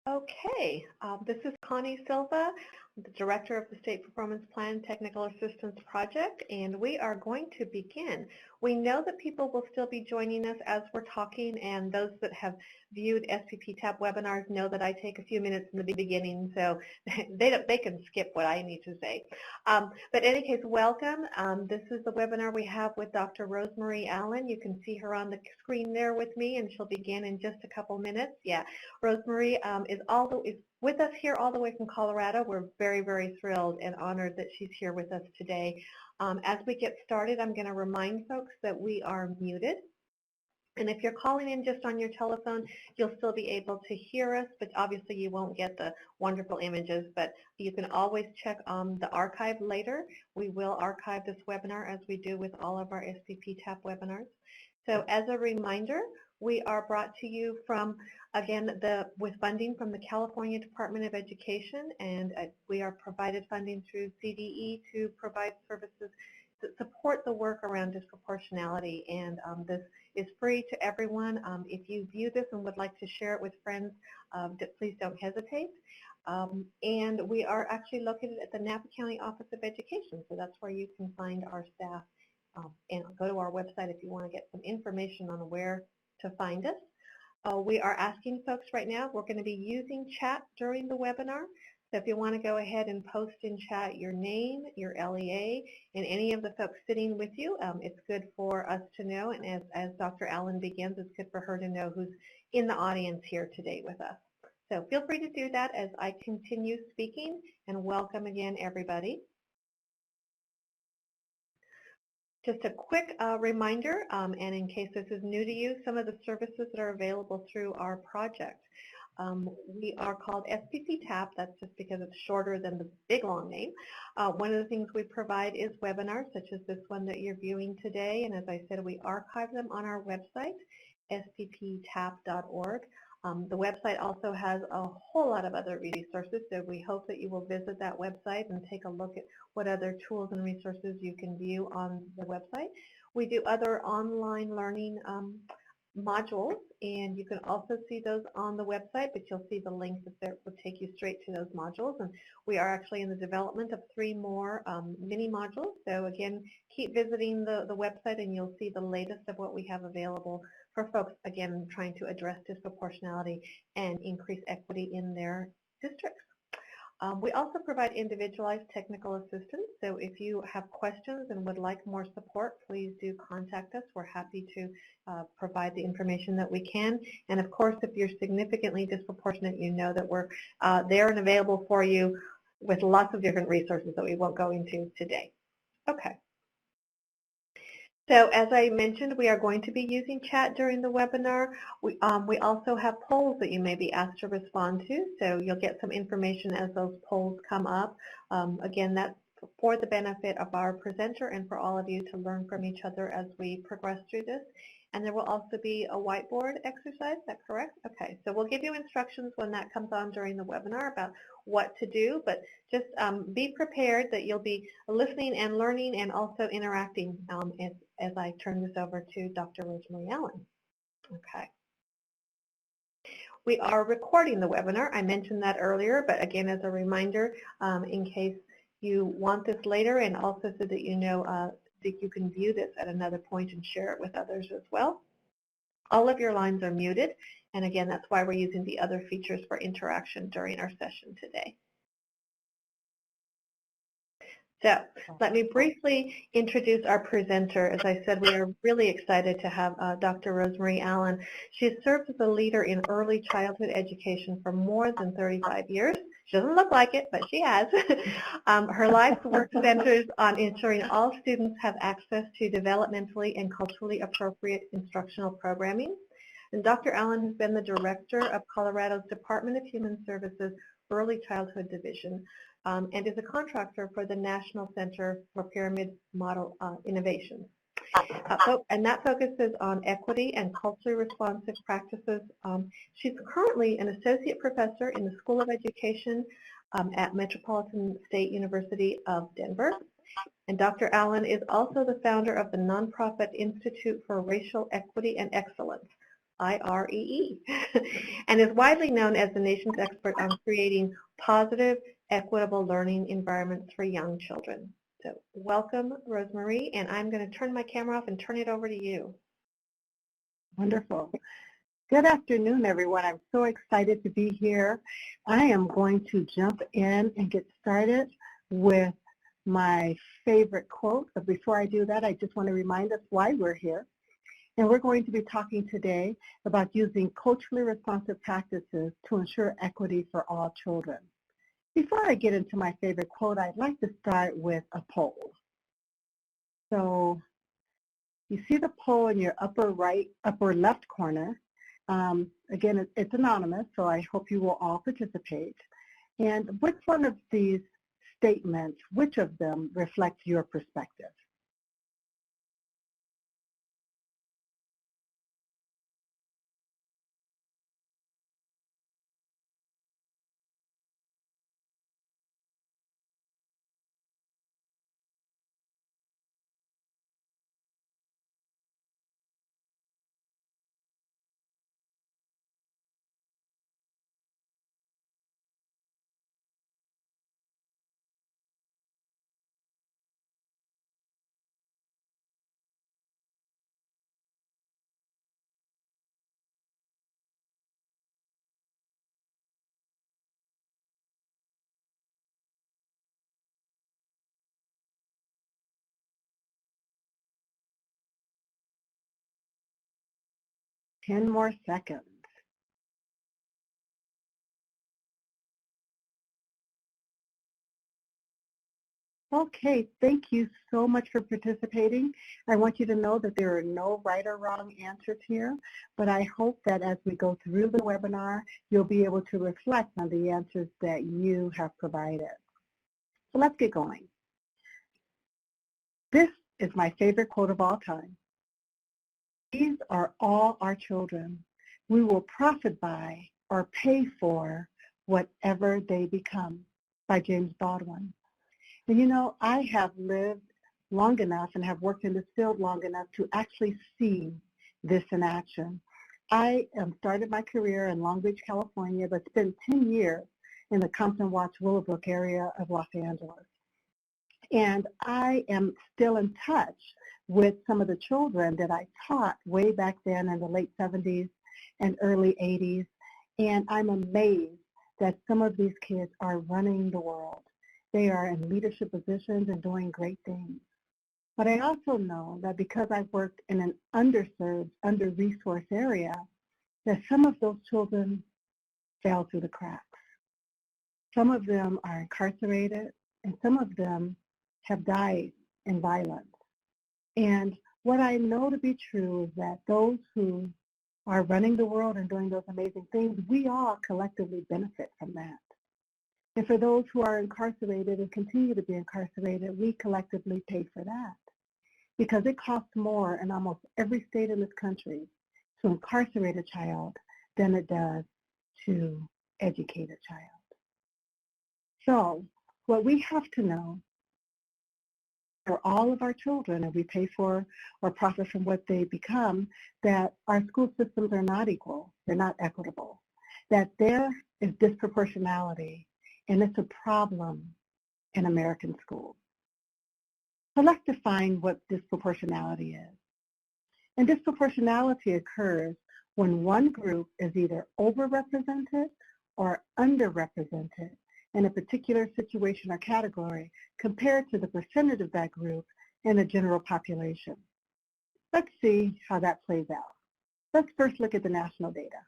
Okay, this is Connie Silva, the Director of the State Performance Plan Technical Assistance Project, and we are going to begin. We know that people will still be joining us as we're talking, and those that have viewed SPP-TAP webinars know that I take a few minutes in the beginning, so they can skip what I need to say. But in any case, welcome. This is the webinar we have with Dr. Rosemarie Allen. You can see her on the screen there with me, and she'll begin in just a couple minutes. Yeah, Rosemarie is with us here all the way from Colorado. We're very, very thrilled and honored that she's here with us today. As we get started, I'm going to remind folks that we are muted. And if you're calling in just on your telephone, you'll still be able to hear us, but obviously you won't get the wonderful images. But you can always check the archive later. We will archive this webinar as we do with all of our SPP-TAP webinars. So as a reminder, we are brought to you from, again, with funding from the California Department of Education, and we are provided funding through CDE to provide services that support the work around disproportionality, and this is free to everyone. If you view this and would like to share it with friends, please don't hesitate. And we are actually located at the Napa County Office of Education, so that's where you can find our staff. And go to our website if you want to get some information on where to find us. We are asking folks right now, we're going to be using chat during the webinar. So if you want to go ahead and post in chat your name, your LEA, and any of the folks sitting with you, it's good for us to know. And as Dr. Allen begins, it's good for her to know who's in the audience here today with us. So feel free to do that as I continue speaking, and welcome again, everybody. Just a quick reminder, and in case this is new to you, some of the services that are available through our project. We are called SPP-TAP. That's just because it's shorter than the big long name. One of the things we provide is webinars such as this one that you're viewing today, and as I said, we archive them on our website, spp-tap.org. The website also has a whole lot of other resources, so we hope that you will visit that website and take a look at what other tools and resources you can view on the website. We do other online learning modules, and you can also see those on the website, but you'll see the link that will take you straight to those modules. And we are actually in the development of 3 more mini modules. So again, keep visiting the website and you'll see the latest of what we have available for folks, again, trying to address disproportionality and increase equity in their districts. We also provide individualized technical assistance, so if you have questions and would like more support, please do contact us. We're happy to provide the information that we can. And of course, if you're significantly disproportionate, you know that we're there and available for you with lots of different resources that we won't go into today. Okay. So as I mentioned, we are going to be using chat during the webinar. We also have polls that you may be asked to respond to, so you'll get some information as those polls come up. Again, that's for the benefit of our presenter and for all of you to learn from each other as we progress through this. And there will also be a whiteboard exercise, is that correct? Okay, so we'll give you instructions when that comes on during the webinar about what to do, but just be prepared that you'll be listening and learning and also interacting as I turn this over to Dr. Rosemarie Allen. Okay. We are recording the webinar. I mentioned that earlier, but again, as a reminder, in case you want this later, and also so that you know that you can view this at another point and share it with others as well. All of your lines are muted, and again, that's why we're using the other features for interaction during our session today. So let me briefly introduce our presenter. As I said, we are really excited to have Dr. Rosemarie Allen. She has served as a leader in early childhood education for more than 35 years. She doesn't look like it, but she has. Her life's work centers on ensuring all students have access to developmentally and culturally appropriate instructional programming. And Dr. Allen has been the director of Colorado's Department of Human Services Early Childhood Division, and is a contractor for the National Center for Pyramid Model Innovation. And that focuses on equity and culturally responsive practices. She's currently an associate professor in the School of Education at Metropolitan State University of Denver. And Dr. Allen is also the founder of the nonprofit Institute for Racial Equity and Excellence, IREE, and is widely known as the nation's expert on creating positive, equitable learning environments for young children. So welcome, Rosemarie, and I'm going to turn my camera off and turn it over to you. Wonderful. Good afternoon, everyone. I'm so excited to be here. I am going to jump in and get started with my favorite quote. But before I do that, I just want to remind us why we're here. And we're going to be talking today about using culturally responsive practices to ensure equity for all children. Before I get into my favorite quote, I'd like to start with a poll. So you see the poll in your upper left corner. Again, it's anonymous, so I hope you will all participate. And which one of these statements, which of them reflect your perspective? Ten more seconds. Okay, thank you so much for participating. I want you to know that there are no right or wrong answers here, but I hope that as we go through the webinar, you'll be able to reflect on the answers that you have provided. So let's get going. This is my favorite quote of all time. These are all our children. We will profit by or pay for whatever they become, by James Baldwin. And you know, I have lived long enough and have worked in this field long enough to actually see this in action. I started my career in Long Beach, California, but spent 10 years in the Compton, Watts, Willowbrook area of Los Angeles. And I am still in touch with some of the children that I taught way back then in the late 70s and early 80s. And I'm amazed that some of these kids are running the world. They are in leadership positions and doing great things. But I also know that because I've worked in an underserved, under-resourced area, that some of those children fell through the cracks. Some of them are incarcerated, and some of them have died in violence. And what I know to be true is that those who are running the world and doing those amazing things, we all collectively benefit from that. And for those who are incarcerated and continue to be incarcerated, we collectively pay for that. Because it costs more in almost every state in this country to incarcerate a child than it does to educate a child. So what we have to know for all of our children, and we pay for or profit from what they become, that our school systems are not equal, they're not equitable, that there is disproportionality, and it's a problem in American schools. So let's define what disproportionality is. And disproportionality occurs when one group is either overrepresented or underrepresented in a particular situation or category compared to the percentage of that group in the general population. Let's see how that plays out. Let's first look at the national data.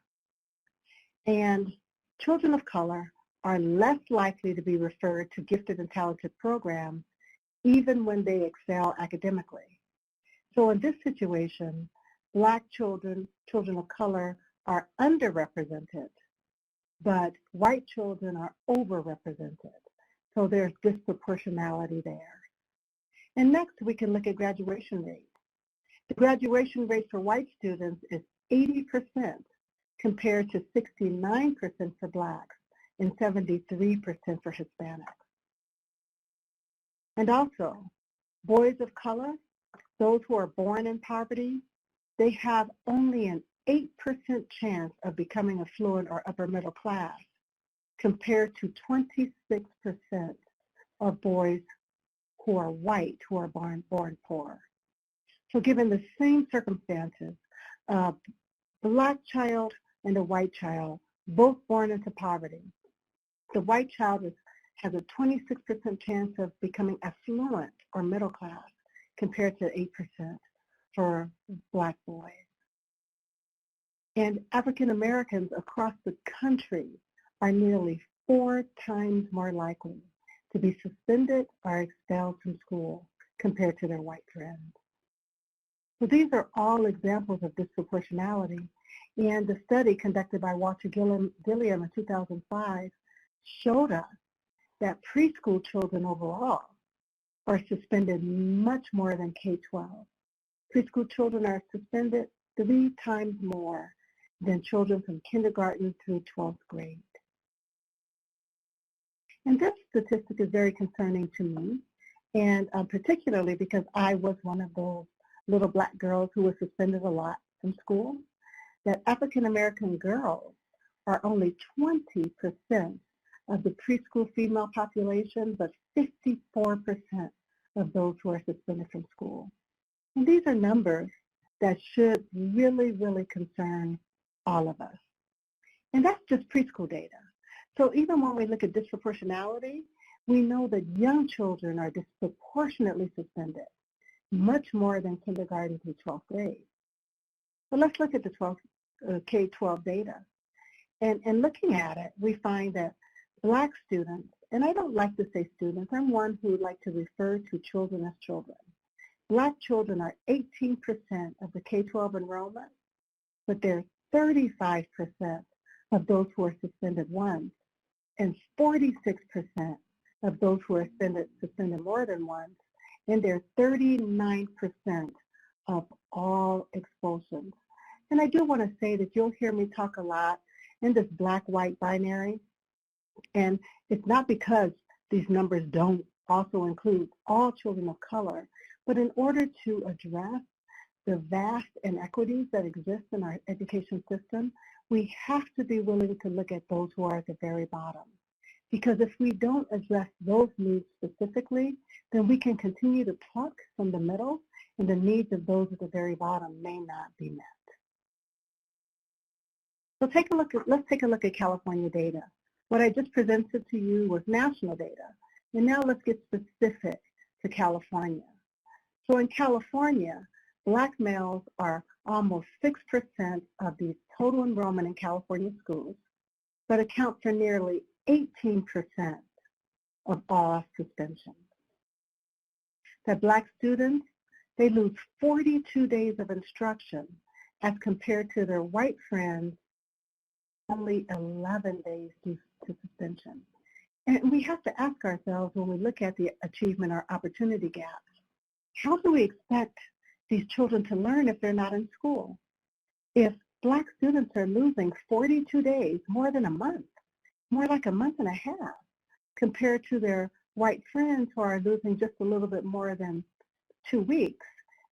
And children of color are less likely to be referred to gifted and talented programs even when they excel academically. So in this situation, Black children, children of color, are underrepresented, but white children are overrepresented. So there's disproportionality there. And next we can look at graduation rate. The graduation rate for white students is 80% compared to 69% for Blacks and 73% for Hispanics. And also, boys of color, those who are born in poverty, they have only an 8% chance of becoming affluent or upper middle class compared to 26% of boys who are white, who are born poor. So given the same circumstances, a black child and a white child, both born into poverty, the white child has a 26% chance of becoming affluent or middle class compared to 8% for black boys. And African Americans across the country are nearly 4 times more likely to be suspended or expelled from school compared to their white friends. So these are all examples of disproportionality. And the study conducted by Watson Gilliam in 2005 showed us that preschool children overall are suspended much more than K-12. Preschool children are suspended 3 times more than children from kindergarten through 12th grade. And this statistic is very concerning to me, and particularly because I was one of those little black girls who was suspended a lot from school, that African American girls are only 20% of the preschool female population, but 54% of those who are suspended from school. And these are numbers that should really, really concern all of us. And that's just preschool data. So even when we look at disproportionality, we know that young children are disproportionately suspended, much more than kindergarten through 12th grade. But let's look at the K-12 data. And looking at it, we find that black students, and I don't like to say students, I'm one who would like to refer to children as children. Black children are 18% of the K-12 enrollment, but they're 35% of those who are suspended once, and 46% of those who are suspended more than once, and they're 39% of all expulsions. And I do want to say that you'll hear me talk a lot in this black-white binary, and it's not because these numbers don't also include all children of color, but in order to address the vast inequities that exist in our education system, we have to be willing to look at those who are at the very bottom. Because if we don't address those needs specifically, then we can continue to pluck from the middle, and the needs of those at the very bottom may not be met. So let's take a look at California data. What I just presented to you was national data. And now let's get specific to California. So in California, black males are almost 6% of the total enrollment in California schools, but account for nearly 18% of all suspensions. That black students, they lose 42 days of instruction as compared to their white friends, only 11 days due to suspension. And we have to ask ourselves when we look at the achievement or opportunity gaps, how do we expect these children to learn if they're not in school? If black students are losing 42 days, more than a month, more like a month and a half, compared to their white friends who are losing just a little bit more than 2 weeks,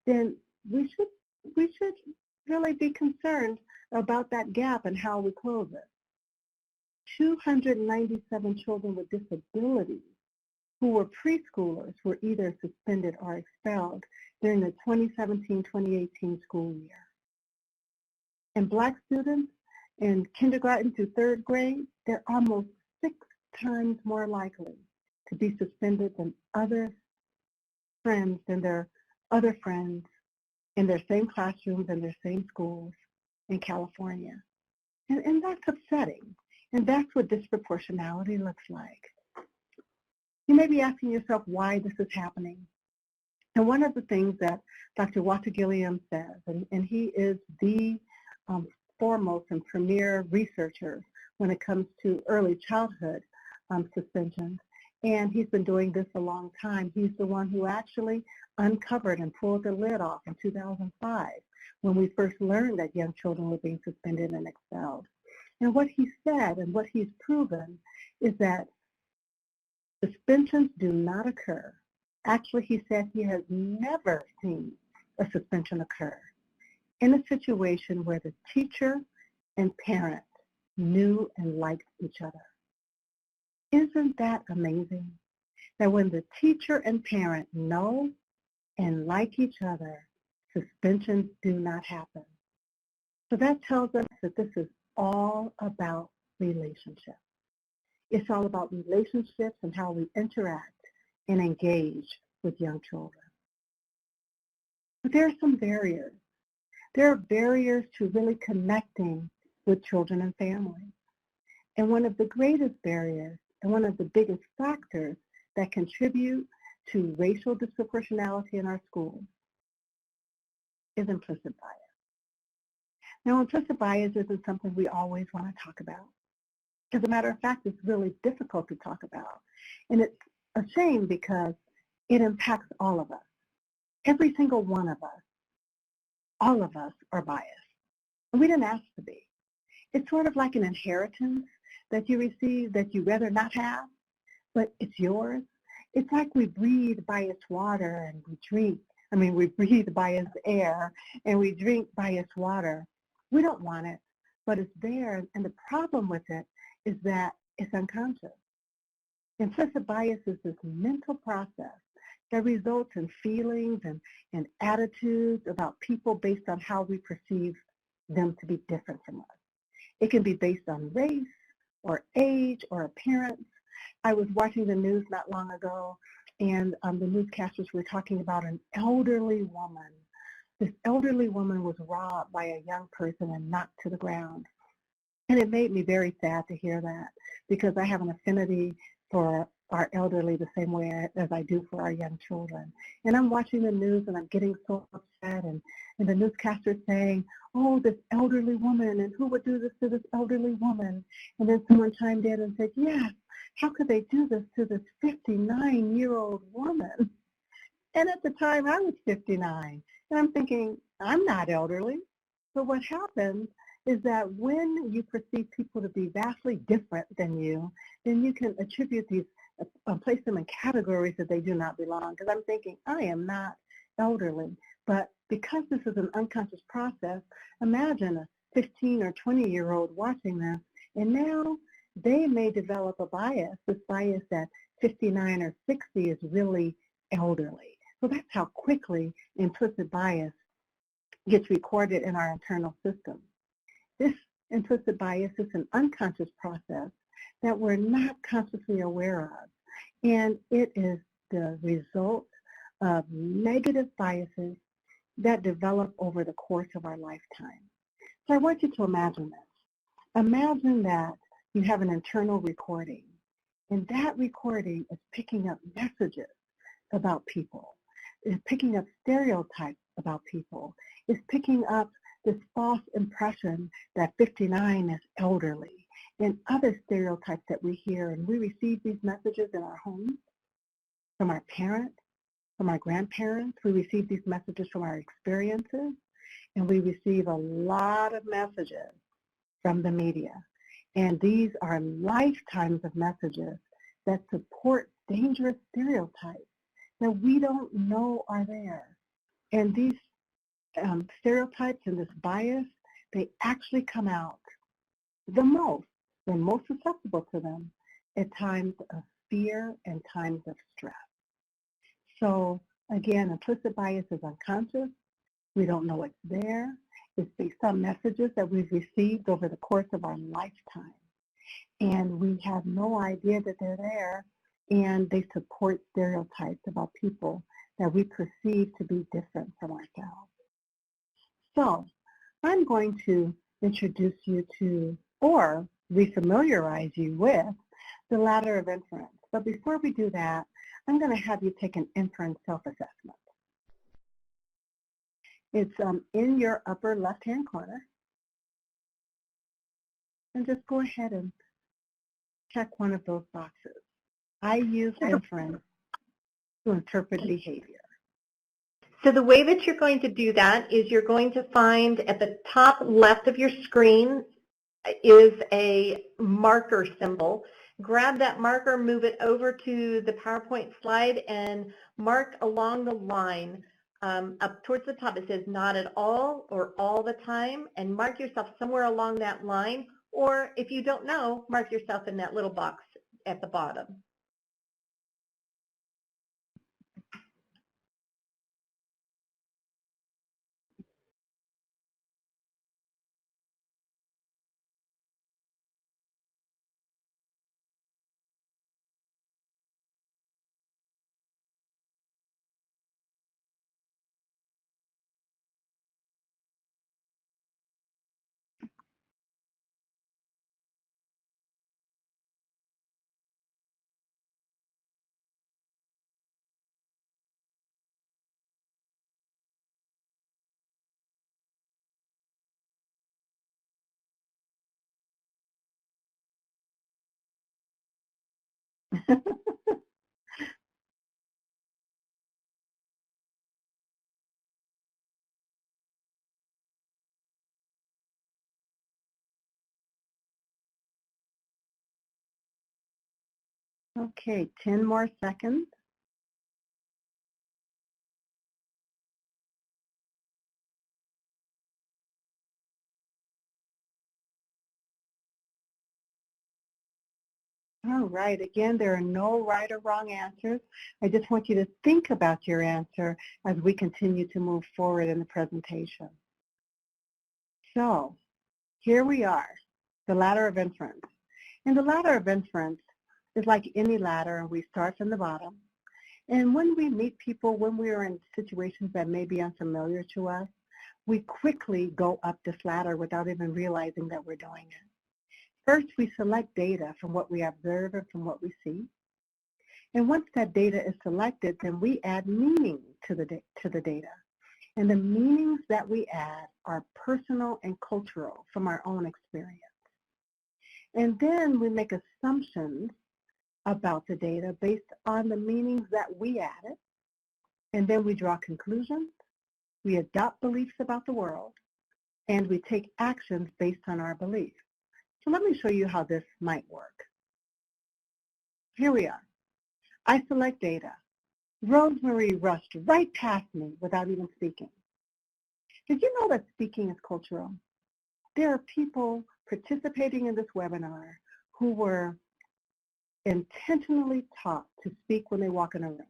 then we should really be concerned about that gap and how we close it. 297 children with disabilities who were preschoolers were either suspended or expelled during the 2017-2018 school year. And black students in kindergarten through 3rd grade, they're almost 6 times more likely to be suspended than their other friends in their same classrooms and their same schools in California. And that's upsetting. And that's what disproportionality looks like. You may be asking yourself why this is happening. And one of the things that Dr. Watson Gilliam says, and he is the foremost and premier researcher when it comes to early childhood suspensions, and he's been doing this a long time. He's the one who actually uncovered and pulled the lid off in 2005 when we first learned that young children were being suspended and expelled. And what he said and what he's proven is that suspensions do not occur. Actually, he said he has never seen a suspension occur in a situation where the teacher and parent knew and liked each other. Isn't that amazing? That when the teacher and parent know and like each other, suspensions do not happen. So that tells us that this is all about relationships. It's all about relationships and how we interact and engage with young children. But there are some barriers. There are barriers to really connecting with children and families. And one of the greatest barriers and one of the biggest factors that contribute to racial disproportionality in our schools is implicit bias. Now, implicit bias isn't something we always want to talk about. As a matter of fact, it's really difficult to talk about. And it's a shame because it impacts all of us. Every single one of us, all of us are biased. And we didn't ask to be. It's sort of like an inheritance that you receive that you rather not have, but it's yours. It's like we breathe biased water and we breathe biased air and we drink biased water. We don't want it, but it's there. And the problem with it is that it's unconscious. Implicit bias is this mental process that results in feelings and attitudes about people based on how we perceive them to be different from us. It can be based on race or age or appearance. I was watching the news not long ago, and the newscasters were talking about an elderly woman. This elderly woman was robbed by a young person and knocked to the ground. And it made me very sad to hear that because I have an affinity for our elderly the same way as I do for our young children. And I'm watching the news and I'm getting so upset and the newscaster saying, oh, this elderly woman, and who would do this to this elderly woman? And then someone chimed in and said, yes, how could they do this to this 59-year-old woman? And at the time I was 59. And I'm thinking, I'm not elderly. But what happens is that when you perceive people to be vastly different than you, then you can attribute these, place them in categories that they do not belong. Because I'm thinking, I am not elderly. But because this is an unconscious process, imagine a 15 or 20-year-old watching this, and now they may develop a bias, this bias that 59 or 60 is really elderly. So that's how quickly implicit bias gets recorded in our internal system. This implicit bias is an unconscious process that we're not consciously aware of, and it is the result of negative biases that develop over the course of our lifetime. So I want you to imagine this. Imagine that you have an internal recording, and that recording is picking up messages about people. It's picking up stereotypes about people. It's picking up this false impression that 59 is elderly and other stereotypes that we hear. And we receive these messages in our homes, from our parents, from our grandparents. We receive these messages from our experiences, and we receive a lot of messages from the media. And these are lifetimes of messages that support dangerous stereotypes that we don't know are there. And these stereotypes and this bias, they actually come out the most, we're most susceptible to them at times of fear and times of stress. So again, implicit bias is unconscious. We don't know it's there. It's based on messages that we've received over the course of our lifetime. And we have no idea that they're there, and they support stereotypes about people that we perceive to be different from ourselves. So I'm going to introduce you to, or refamiliarize you with, the Ladder of Inference. But before we do that, I'm going to have you take an inference self-assessment. It's in your upper left-hand corner. And just go ahead and check one of those boxes. I use inference to interpret behavior. So the way that you're going to do that is you're going to find at the top left of your screen is a marker symbol. Grab that marker, move it over to the PowerPoint slide, and mark along the line up towards the top, it says not at all or all the time, and mark yourself somewhere along that line, or if you don't know, mark yourself in that little box at the bottom. Okay, 10 more seconds. All right, again, there are no right or wrong answers. I just want you to think about your answer as we continue to move forward in the presentation. So, here we are, the ladder of inference. And the ladder of inference is like any ladder, and we start from the bottom. And when we meet people, when we are in situations that may be unfamiliar to us, we quickly go up this ladder without even realizing that we're doing it. First, we select data from what we observe and from what we see. And once that data is selected, then we add meaning to the data. And the meanings that we add are personal and cultural from our own experience. And then we make assumptions about the data based on the meanings that we added. And then we draw conclusions, we adopt beliefs about the world, and we take actions based on our beliefs. So let me show you how this might work. Here we are. I select data. Rosemarie rushed right past me without even speaking. Did you know that speaking is cultural? There are people participating in this webinar who were intentionally taught to speak when they walk in a room.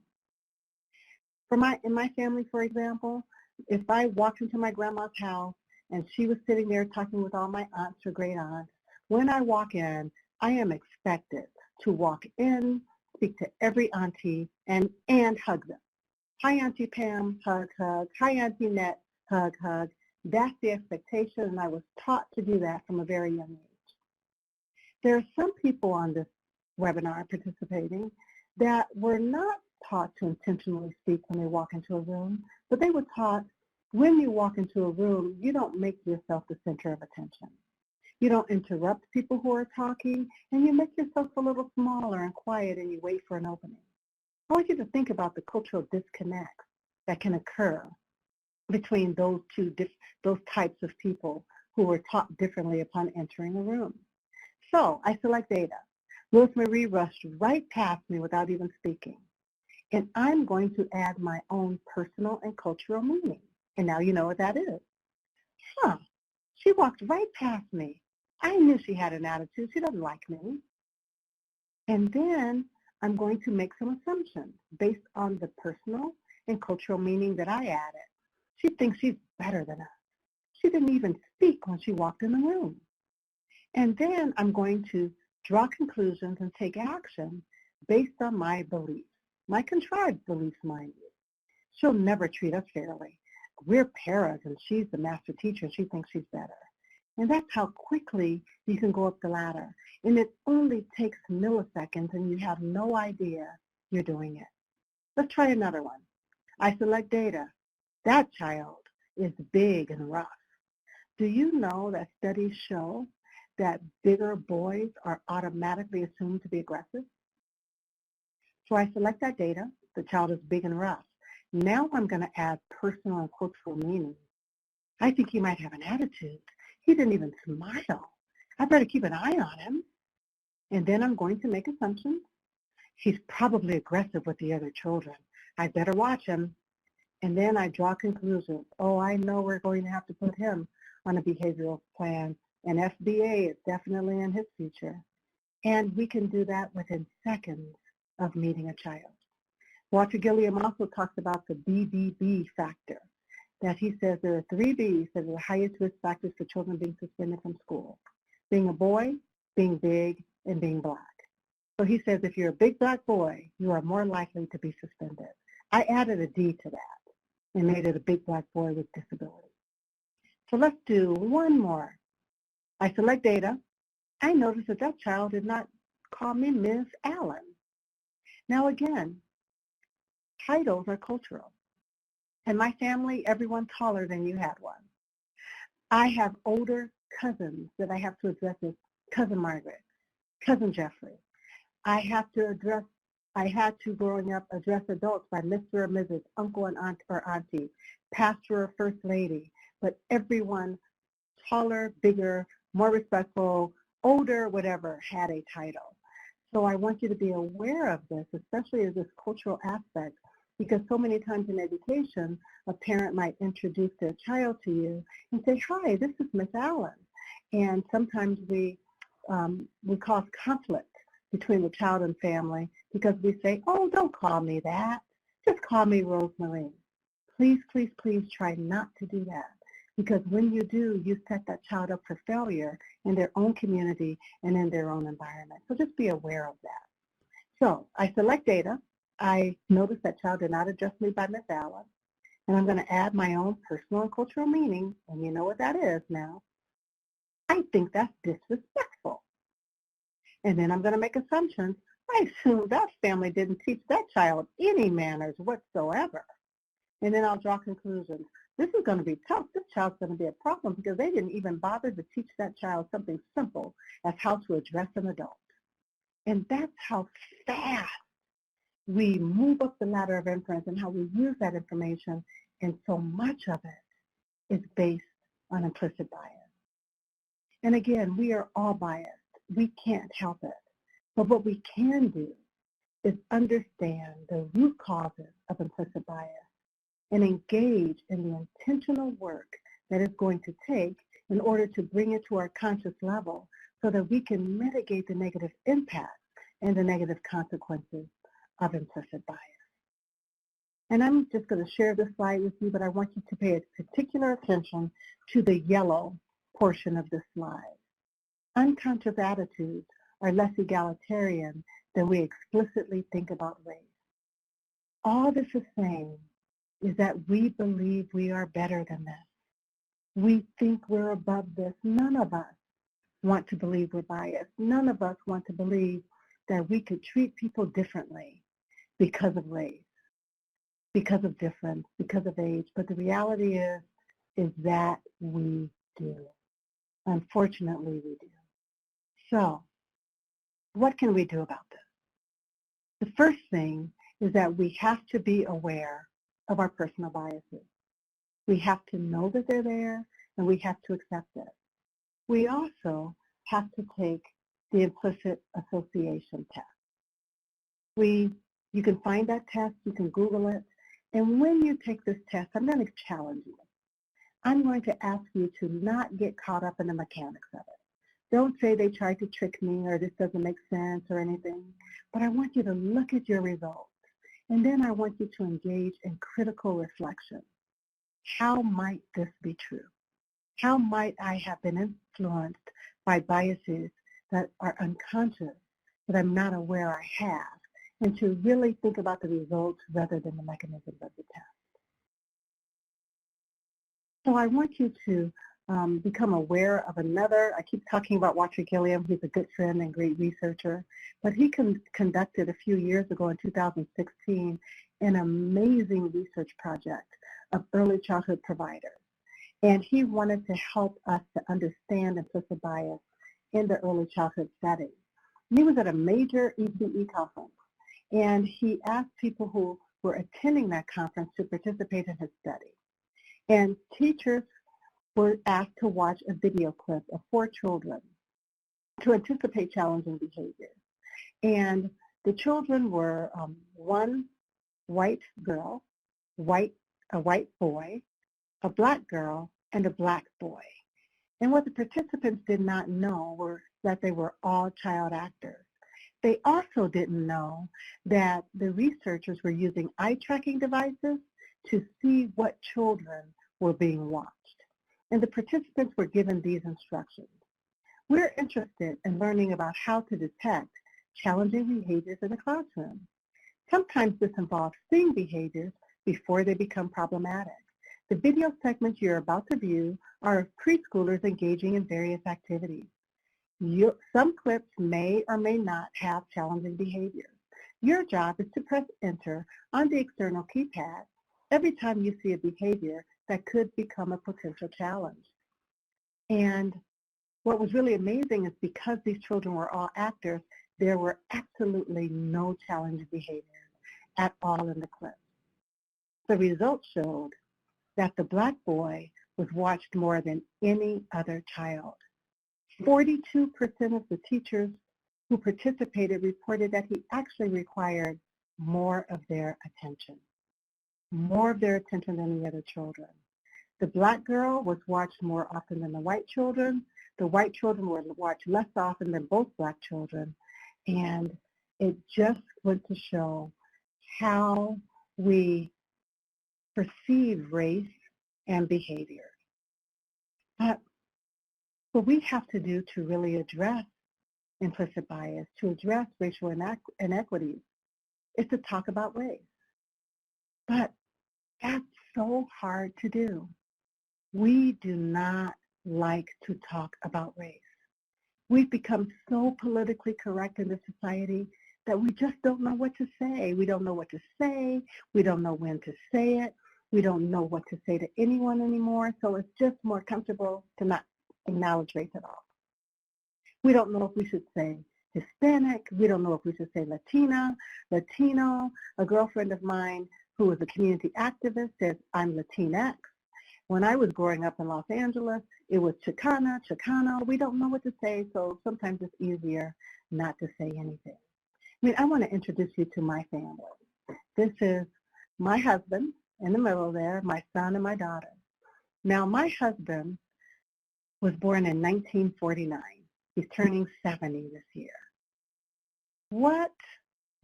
In my family, for example, if I walked into my grandma's house and she was sitting there talking with all my aunts or great aunts, when I walk in, I am expected to walk in, speak to every auntie, and hug them. Hi, Auntie Pam, hug, hug. Hi, Auntie Net, hug, hug. That's the expectation, and I was taught to do that from a very young age. There are some people on this webinar participating that were not taught to intentionally speak when they walk into a room, but they were taught when you walk into a room, you don't make yourself the center of attention. You don't interrupt people who are talking, and you make yourself a little smaller and quiet, and you wait for an opening. I want you to think about the cultural disconnects that can occur between those types of people who were taught differently upon entering a room. So I select data. Rosemarie rushed right past me without even speaking. And I'm going to add my own personal and cultural meaning. And now you know what that is. Huh, she walked right past me. I knew she had an attitude. She doesn't like me. And then I'm going to make some assumptions based on the personal and cultural meaning that I added. She thinks she's better than us. She didn't even speak when she walked in the room. And then I'm going to draw conclusions and take action based on my beliefs, my contrived beliefs, mind you. She'll never treat us fairly. We're paras, and she's the master teacher, and she thinks she's better. And that's how quickly you can go up the ladder. And it only takes milliseconds, and you have no idea you're doing it. Let's try another one. I select data. That child is big and rough. Do you know that studies show that bigger boys are automatically assumed to be aggressive? So I select that data. The child is big and rough. Now I'm going to add personal and cultural meaning. I think he might have an attitude. He didn't even smile. I better keep an eye on him. And then I'm going to make assumptions. He's probably aggressive with the other children. I better watch him. And then I draw conclusions. Oh, I know we're going to have to put him on a behavioral plan, and FBA is definitely in his future. And we can do that within seconds of meeting a child. Watson Gilliam also talks about the BBB factor, that he says there are 3 Bs that are the highest risk factors for children being suspended from school: being a boy, being big, and being black. So he says if you're a big black boy, you are more likely to be suspended. I added a D to that and made it a big black boy with disability. So let's do one more. I select data. I notice that that child did not call me Ms. Allen. Now again, titles are cultural. In my family, everyone's taller than you had one. I have older cousins that I have to address as Cousin Margaret, Cousin Jeffrey. I had to, growing up, address adults by Mr. or Mrs., uncle and aunt or auntie, pastor or first lady, but everyone taller, bigger, more respectful, older, whatever, had a title. So I want you to be aware of this, especially as this cultural aspect, because so many times in education, a parent might introduce their child to you and say, hi, this is Miss Allen. And sometimes we cause conflict between the child and family because we say, oh, don't call me that. Just call me Rosemarie. Please, please, please try not to do that, because when you do, you set that child up for failure in their own community and in their own environment. So just be aware of that. So I select data. I notice that child did not address me by Miss Allen, and I'm going to add my own personal and cultural meaning, and you know what that is now. I think that's disrespectful. And then I'm going to make assumptions. I assume that family didn't teach that child any manners whatsoever. And then I'll draw conclusions. This is going to be tough. This child's going to be a problem because they didn't even bother to teach that child something simple as how to address an adult. And that's how fast we move up the ladder of inference and how we use that information, and so much of it is based on implicit bias. And again, we are all biased. We can't help it. But what we can do is understand the root causes of implicit bias and engage in the intentional work that it's going to take in order to bring it to our conscious level so that we can mitigate the negative impact and the negative consequences of implicit bias. And I'm just going to share this slide with you, but I want you to pay particular attention to the yellow portion of this slide. Unconscious attitudes are less egalitarian than we explicitly think about race. All this is saying is that we believe we are better than this. We think we're above this. None of us want to believe we're biased. None of us want to believe that we could treat people differently because of race, because of difference, because of age. But the reality is that we do. Unfortunately, we do. So, what can we do about this? The first thing is that we have to be aware of our personal biases. We have to know that they're there, and we have to accept it. We also have to take the implicit association test. You can find that test, you can Google it, and when you take this test, I'm going to challenge you. I'm going to ask you to not get caught up in the mechanics of it. Don't say they tried to trick me or this doesn't make sense or anything, but I want you to look at your results, and then I want you to engage in critical reflection. How might this be true? How might I have been influenced by biases that are unconscious, that I'm not aware I have, and to really think about the results rather than the mechanisms of the test. So I want you to become aware of another. I keep talking about Watson Gilliam. He's a good friend and great researcher, but he conducted a few years ago in 2016 an amazing research project of early childhood providers. And he wanted to help us to understand implicit bias in the early childhood setting. And he was at a major EPE conference, and he asked people who were attending that conference to participate in his study. And teachers were asked to watch a video clip of 4 children to anticipate challenging behavior. And the children were one white girl, white a white boy, a black girl, and a black boy. And what the participants did not know were that they were all child actors. They also didn't know that the researchers were using eye tracking devices to see what children were being watched. And the participants were given these instructions. We're interested in learning about how to detect challenging behaviors in the classroom. Sometimes this involves seeing behaviors before they become problematic. The video segments you're about to view are of preschoolers engaging in various activities. Some clips may or may not have challenging behaviors. Your job is to press enter on the external keypad every time you see a behavior that could become a potential challenge. And what was really amazing is because these children were all actors, there were absolutely no challenging behaviors at all in the clip. The results showed that the black boy was watched more than any other child. 42% of the teachers who participated reported that he actually required more of their attention than the other children. The black girl was watched more often than the white children. The white children were watched less often than both black children. And it just went to show how we perceive race and behavior. But what we have to do to really address implicit bias, to address racial inequities, is to talk about race. But that's so hard to do. We do not like to talk about race. We've become so politically correct in this society that we just don't know what to say. We don't know what to say. We don't know when to say it. We don't know what to say to anyone anymore. So it's just more comfortable to not acknowledge race at all. We don't know if we should say Hispanic. We don't know if we should say Latina, Latino. A girlfriend of mine who is a community activist says, I'm Latinx. When I was growing up in Los Angeles, it was Chicana, Chicano. We don't know what to say, so sometimes it's easier not to say anything. I want to introduce you to my family. This is my husband in the middle there, my son and my daughter. Now, my husband was born in 1949. He's turning 70 this year. What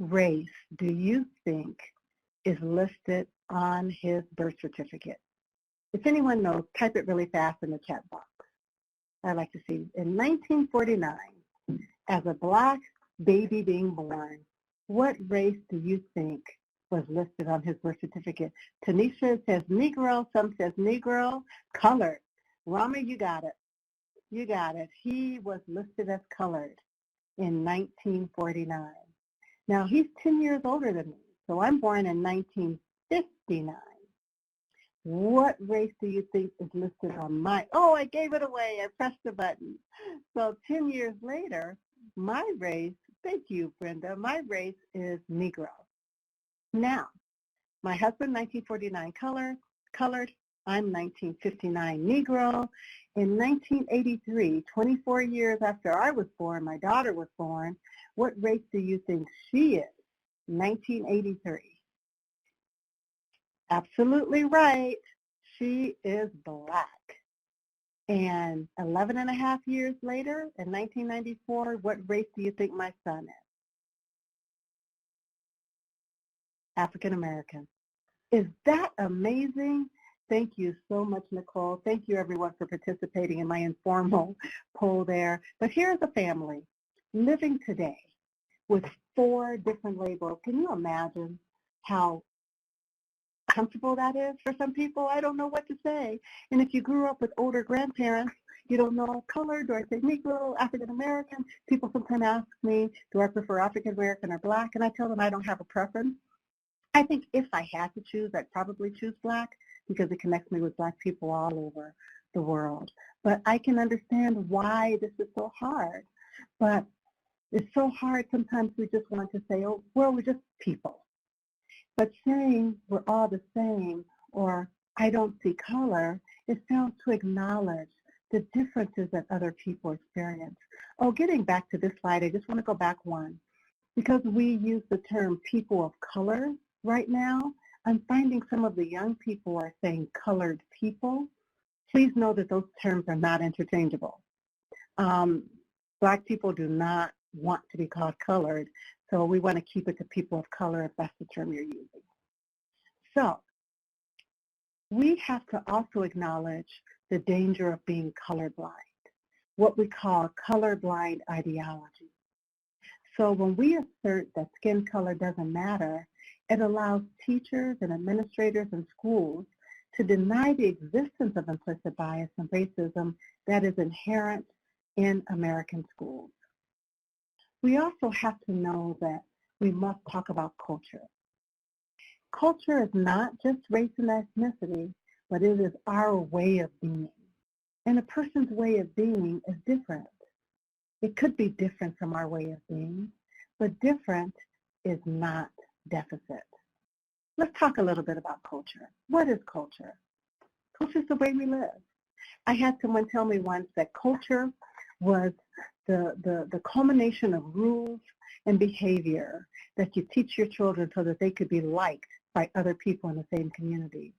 race do you think is listed on his birth certificate? If anyone knows, type it really fast in the chat box. I'd like to see. In 1949, as a black baby being born, what race do you think was listed on his birth certificate? Tanisha says Negro, some says Negro, colored. Rami, you got it. You got it. He was listed as colored in 1949. Now, he's 10 years older than me, so I'm born in 1959. What race do you think is listed on my, I gave it away. I pressed the button. So 10 years later, my race, thank you, Brenda, my race is Negro. Now, my husband, 1949 colored. I'm 1959 Negro. In 1983, 24 years after I was born, my daughter was born. What race do you think she is? 1983. Absolutely right. She is black. And 11 and a half years later, in 1994, what race do you think my son is? African American. Is that amazing? Thank you so much, Nicole. Thank you, everyone, for participating in my informal poll there. But here's a family living today with 4 different labels. Can you imagine how comfortable that is for some people? I don't know what to say. And if you grew up with older grandparents, you don't know color. Do I say Negro, African American? People sometimes ask me, do I prefer African American or black? And I tell them I don't have a preference. I think if I had to choose, I'd probably choose black because it connects me with black people all over the world. But I can understand why this is so hard. But it's so hard sometimes we just want to say, oh, well, we're just people. But saying we're all the same or I don't see color, it fails to acknowledge the differences that other people experience. Oh, getting back to this slide, I just want to go back one. Because we use the term people of color right now, I'm finding some of the young people are saying colored people. Please know that those terms are not interchangeable. Black people do not want to be called colored, so we want to keep it to people of color if that's the term you're using. So we have to also acknowledge the danger of being colorblind, what we call colorblind ideology. So when we assert that skin color doesn't matter, it allows teachers and administrators in schools to deny the existence of implicit bias and racism that is inherent in American schools. We also have to know that we must talk about culture. Culture is not just race and ethnicity, but it is our way of being. And a person's way of being is different. It could be different from our way of being, but different is not deficit. Let's talk a little bit about culture. What is culture? Culture is the way we live. I had someone tell me once that culture was the culmination of rules and behavior that you teach your children so that they could be liked by other people in the same community.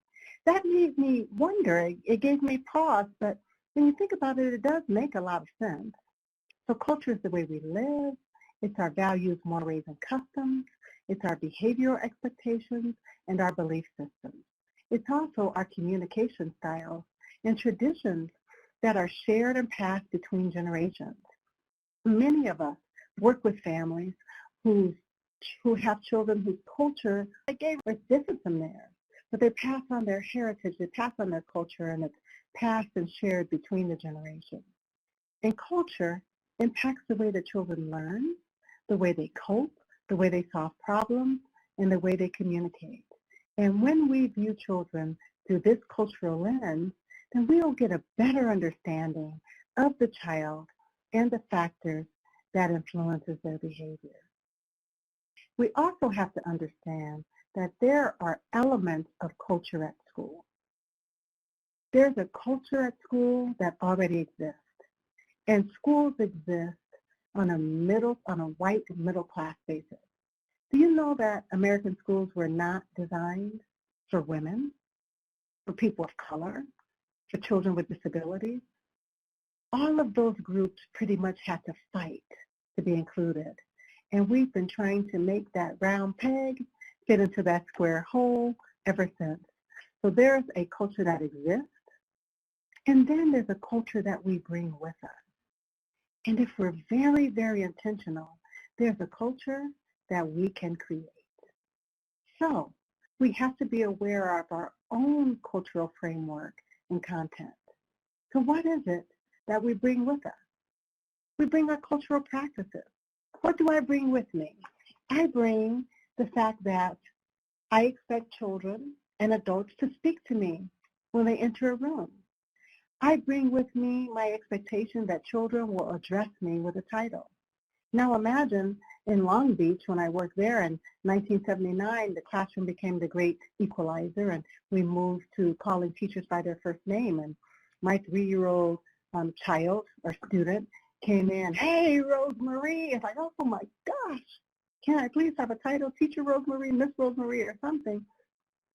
That made me wonder. It gave me pause, but when you think about it, it does make a lot of sense. So culture is the way we live. It's our values, mores, and customs. It's our behavioral expectations and our belief systems. It's also our communication styles and traditions that are shared and passed between generations. Many of us work with families who have children whose culture is different from theirs, but they pass on their heritage, they pass on their culture, and it's passed and shared between the generations. And culture impacts the way that children learn, the way they cope, the way they solve problems, and the way they communicate. And when we view children through this cultural lens, then we will get a better understanding of the child and the factors that influences their behavior. We also have to understand that there are elements of culture at school. There's a culture at school that already exists, and schools exist on a white middle class basis. Do you know that American schools were not designed for women, for people of color, for children with disabilities? All of those groups pretty much had to fight to be included. And we've been trying to make that round peg fit into that square hole ever since. So there's a culture that exists, and then there's a culture that we bring with us. And if we're very, very intentional, there's a culture that we can create. So we have to be aware of our own cultural framework and content. So what is it that we bring with us? We bring our cultural practices. What do I bring with me? I bring the fact that I expect children and adults to speak to me when they enter a room. I bring with me my expectation that children will address me with a title. Now imagine in Long Beach, when I worked there in 1979, the classroom became the great equalizer, and we moved to calling teachers by their first name. And my 3-year-old child or student came in, "Hey, Rosemarie." It's like, oh my gosh, can I please have a title, Teacher Rosemarie, Miss Rosemarie, or something?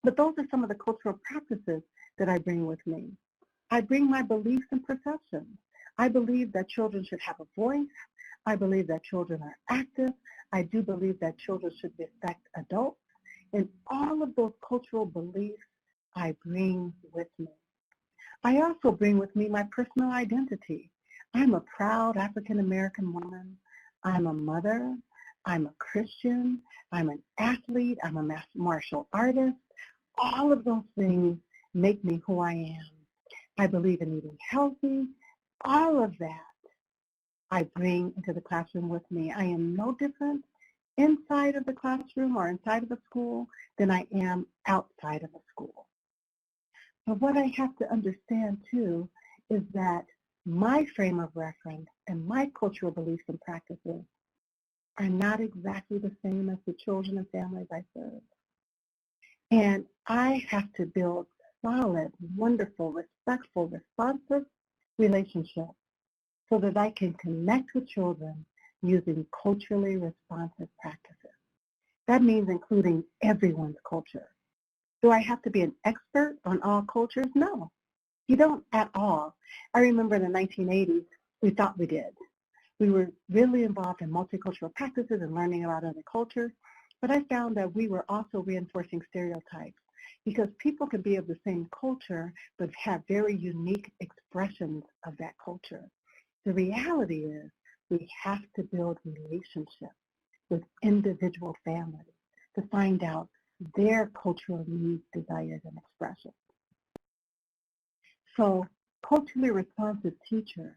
But those are some of the cultural practices that I bring with me. I bring my beliefs and perceptions. I believe that children should have a voice. I believe that children are active. I do believe that children should respect adults. And all of those cultural beliefs I bring with me. I also bring with me my personal identity. I'm a proud African-American woman. I'm a mother. I'm a Christian. I'm an athlete. I'm a martial artist. All of those things make me who I am. I believe in eating healthy. All of that I bring into the classroom with me. I am no different inside of the classroom or inside of a school than I am outside of a school. But what I have to understand too is that my frame of reference and my cultural beliefs and practices are not exactly the same as the children and families I serve. And I have to build solid, wonderful, respectful, responsive relationships so that I can connect with children using culturally responsive practices. That means including everyone's culture. Do I have to be an expert on all cultures? No, you don't at all. I remember in the 1980s, we thought we did. We were really involved in multicultural practices and learning about other cultures, but I found that we were also reinforcing stereotypes because people can be of the same culture but have very unique expressions of that culture. The reality is we have to build relationships with individual families to find out their cultural needs, desires, and expressions. So culturally responsive teachers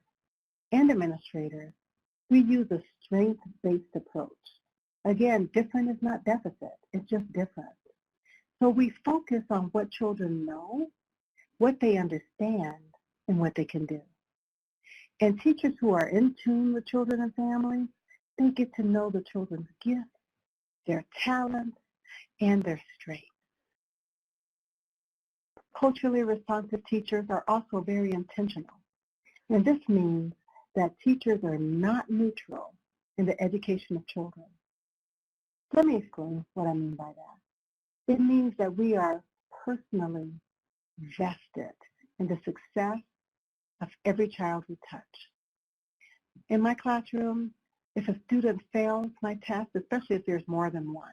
and administrators, we use a strength-based approach. Again, different is not deficit, it's just different. So we focus on what children know, what they understand, and what they can do. And teachers who are in tune with children and families, they get to know the children's gifts, their talents, and their strengths. Culturally responsive teachers are also very intentional. And this means that teachers are not neutral in the education of children. Let me explain what I mean by that. It means that we are personally vested in the success of every child we touch. In my classroom, if a student fails my test, especially if there's more than one,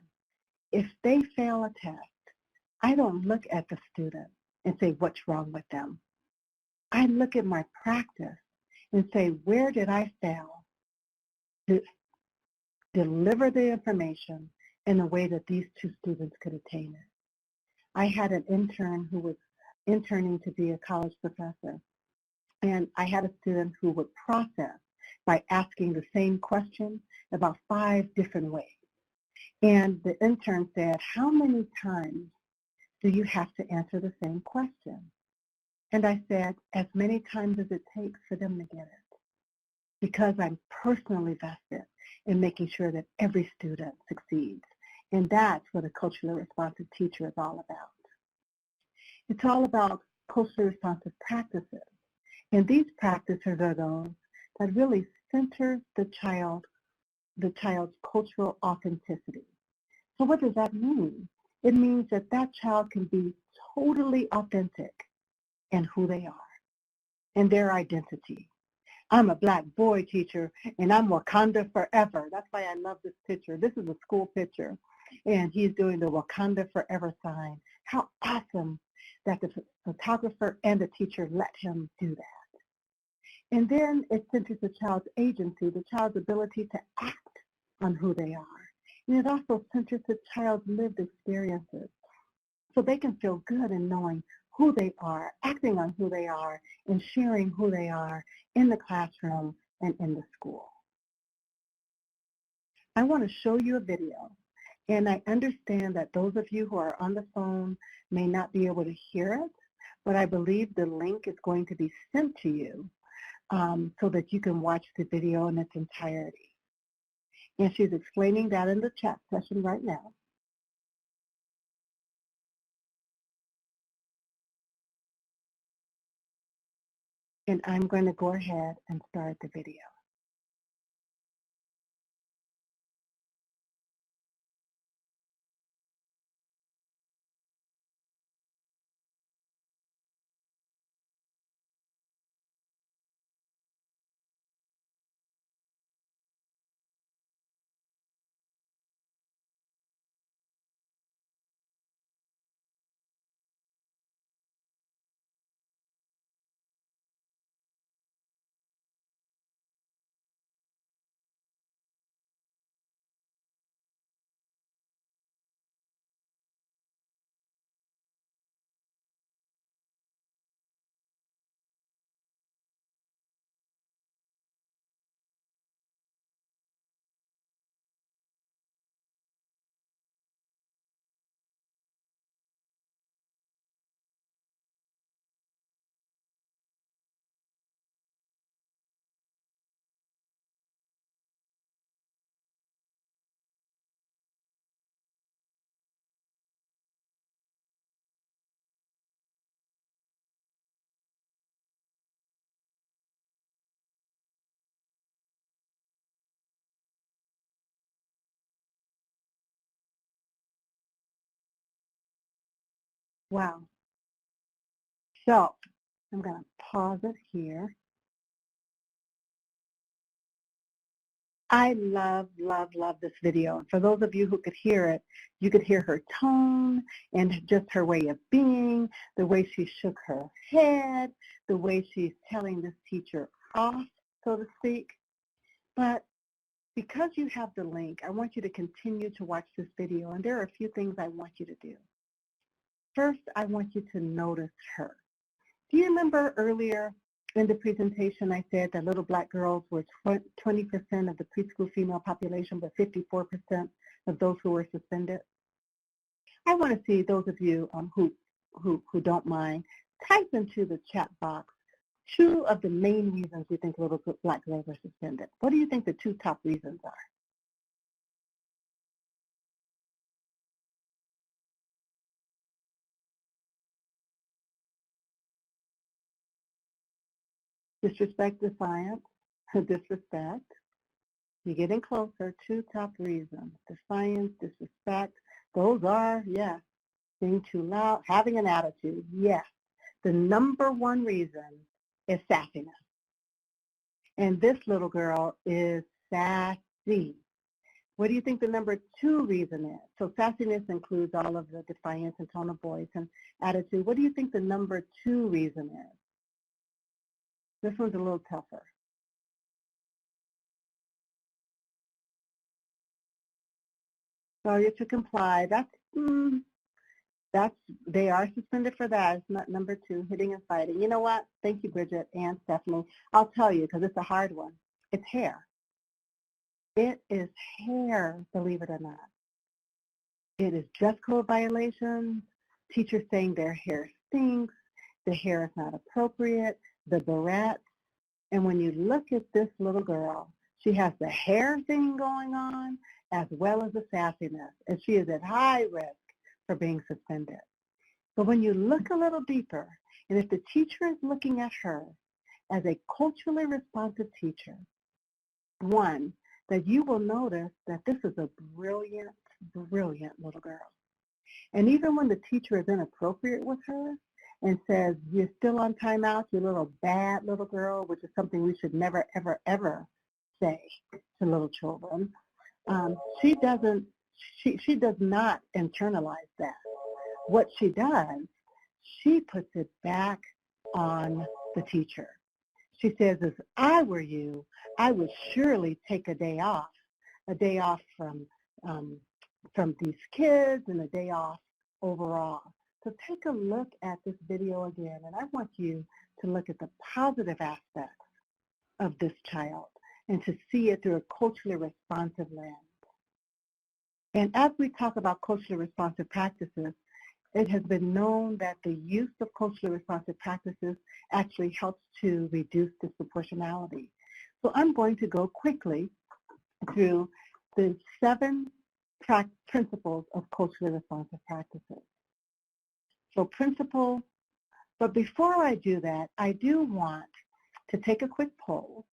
if they fail a test, I don't look at the student and say, what's wrong with them? I look at my practice and say, where did I fail to deliver the information in a way that these two students could attain it? I had an intern who was interning to be a college professor, and I had a student who would process by asking the same question about 5 different ways. And the intern said, how many times do you have to answer the same question? And I said, as many times as it takes for them to get it, because I'm personally vested in making sure that every student succeeds. And that's what a culturally responsive teacher is all about. It's all about culturally responsive practices. And these practices are those that really center the child's cultural authenticity. So what does that mean? It means that that child can be totally authentic in who they are and their identity. I'm a black boy teacher, and I'm Wakanda forever. That's why I love this picture. This is a school picture, and he's doing the Wakanda forever sign. How awesome that the photographer and the teacher let him do that. And then it centers the child's agency, the child's ability to act on who they are. And it also centers the child's lived experiences, so they can feel good in knowing who they are, acting on who they are, and sharing who they are in the classroom and in the school. I want to show you a video, and I understand that those of you who are on the phone may not be able to hear it, but I believe the link is going to be sent to you so that you can watch the video in its entirety. And she's explaining that in the chat session right now. And I'm going to go ahead and start the video. Wow. So I'm going to pause it here. I love, love, love this video. And for those of you who could hear it, you could hear her tone and just her way of being, the way she shook her head, the way she's telling this teacher off, so to speak. But because you have the link, I want you to continue to watch this video, and there are a few things I want you to do. First, I want you to notice her. Do you remember earlier in the presentation I said that little black girls were 20% of the preschool female population, but 54% of those who were suspended? I want to see those of you who don't mind, type into the chat box 2 of the main reasons you think little black girls are suspended. What do you think the 2 top reasons are? Disrespect, defiance, disrespect. You're getting closer. 2 top reasons. Defiance, disrespect. Those are, yes. Being too loud, having an attitude, yes. The number 1 reason is sassiness. And this little girl is sassy. What do you think the number 2 reason is? So sassiness includes all of the defiance and tone of voice and attitude. What do you think the number 2 reason is? This one's a little tougher. Failure to comply. They are suspended for that. It's not number 2, hitting and fighting. You know what? Thank you, Bridget and Stephanie. I'll tell you because it's a hard one. It's hair. It is hair, believe it or not. It is dress code violations, teachers saying their hair stinks, the hair is not appropriate, the barrettes. And when you look at this little girl, she has the hair thing going on as well as the sassiness, and she is at high risk for being suspended. But when you look a little deeper, and if the teacher is looking at her as a culturally responsive teacher, one, that you will notice that this is a brilliant, brilliant little girl. And even when the teacher is inappropriate with her and says, you're still on timeout, you little bad little girl, which is something we should never, ever, ever say to little children, she does not internalize that. What she does, she puts it back on the teacher. She says, if I were you, I would surely take a day off from these kids and a day off overall. So take a look at this video again, and I want you to look at the positive aspects of this child and to see it through a culturally responsive lens. And as we talk about culturally responsive practices, it has been known that the use of culturally responsive practices actually helps to reduce disproportionality. So I'm going to go quickly through the 7 principles of culturally responsive practices. So but before I do that, I do want to take a quick poll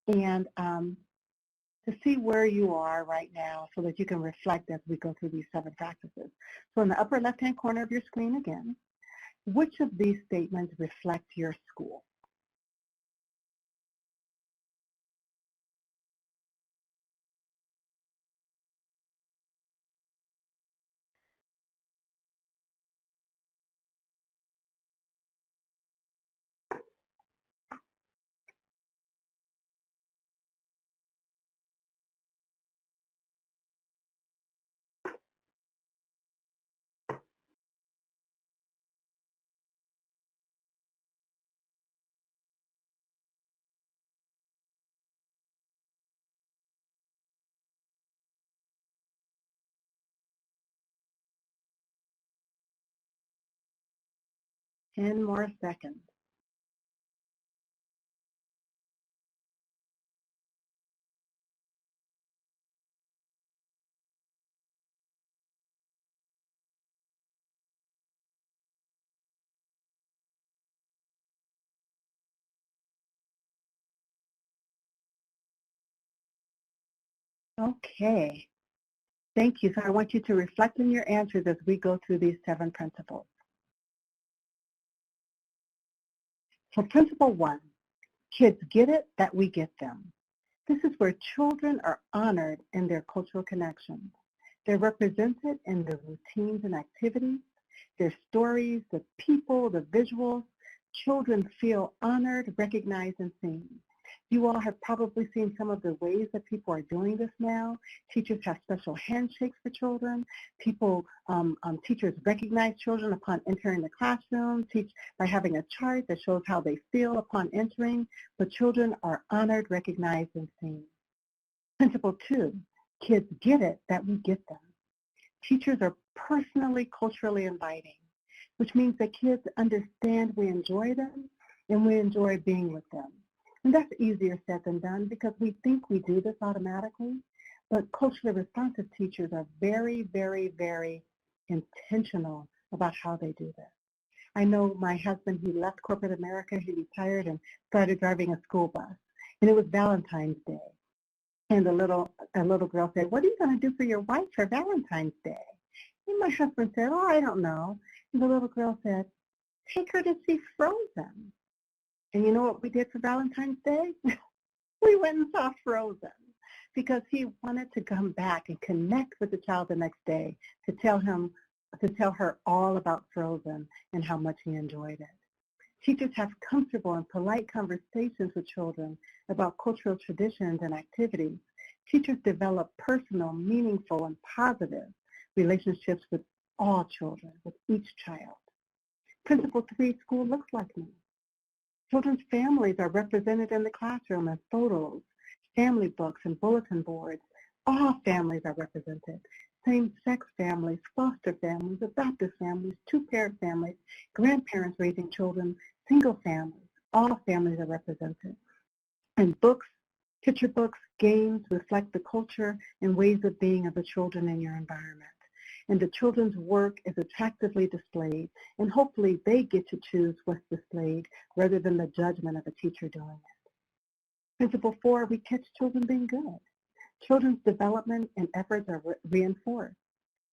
and to see where you are right now so that you can reflect as we go through these 7 practices. So in the upper left-hand corner of your screen again, which of these statements reflect your school? Ten more seconds. Okay. Thank you. So I want you to reflect on your answers as we go through these 7 principles. So principle 1, kids get it that we get them. This is where children are honored in their cultural connections. They're represented in the routines and activities, their stories, the people, the visuals. Children feel honored, recognized, and seen. You all have probably seen some of the ways that people are doing this now. Teachers have special handshakes for children. Teachers recognize children upon entering the classroom, teach by having a chart that shows how they feel upon entering. But children are honored, recognized, and seen. Principle 2, kids get it that we get them. Teachers are personally, culturally inviting, which means that kids understand we enjoy them and we enjoy being with them. And that's easier said than done because we think we do this automatically, but culturally responsive teachers are very, very, very intentional about how they do this. I know my husband, he left corporate America, he retired and started driving a school bus, and it was Valentine's Day. And a little girl said, "What are you going to do for your wife for Valentine's Day?" And my husband said, "Oh, I don't know." And the little girl said, "Take her to see Frozen." And you know what we did for Valentine's Day? We went and saw Frozen because he wanted to come back and connect with the child the next day to tell her all about Frozen and how much he enjoyed it. Teachers have comfortable and polite conversations with children about cultural traditions and activities. Teachers develop personal, meaningful, and positive relationships with all children, with each child. Principle 3, school looks like me. Children's families are represented in the classroom in photos, family books, and bulletin boards. All families are represented. Same-sex families, foster families, adoptive families, two-parent families, grandparents raising children, single families. All families are represented. And books, picture books, games reflect the culture and ways of being of the children in your environment. And the children's work is attractively displayed, and hopefully they get to choose what's displayed rather than the judgment of a teacher doing it. Principle 4, we catch children being good. Children's development and efforts are reinforced.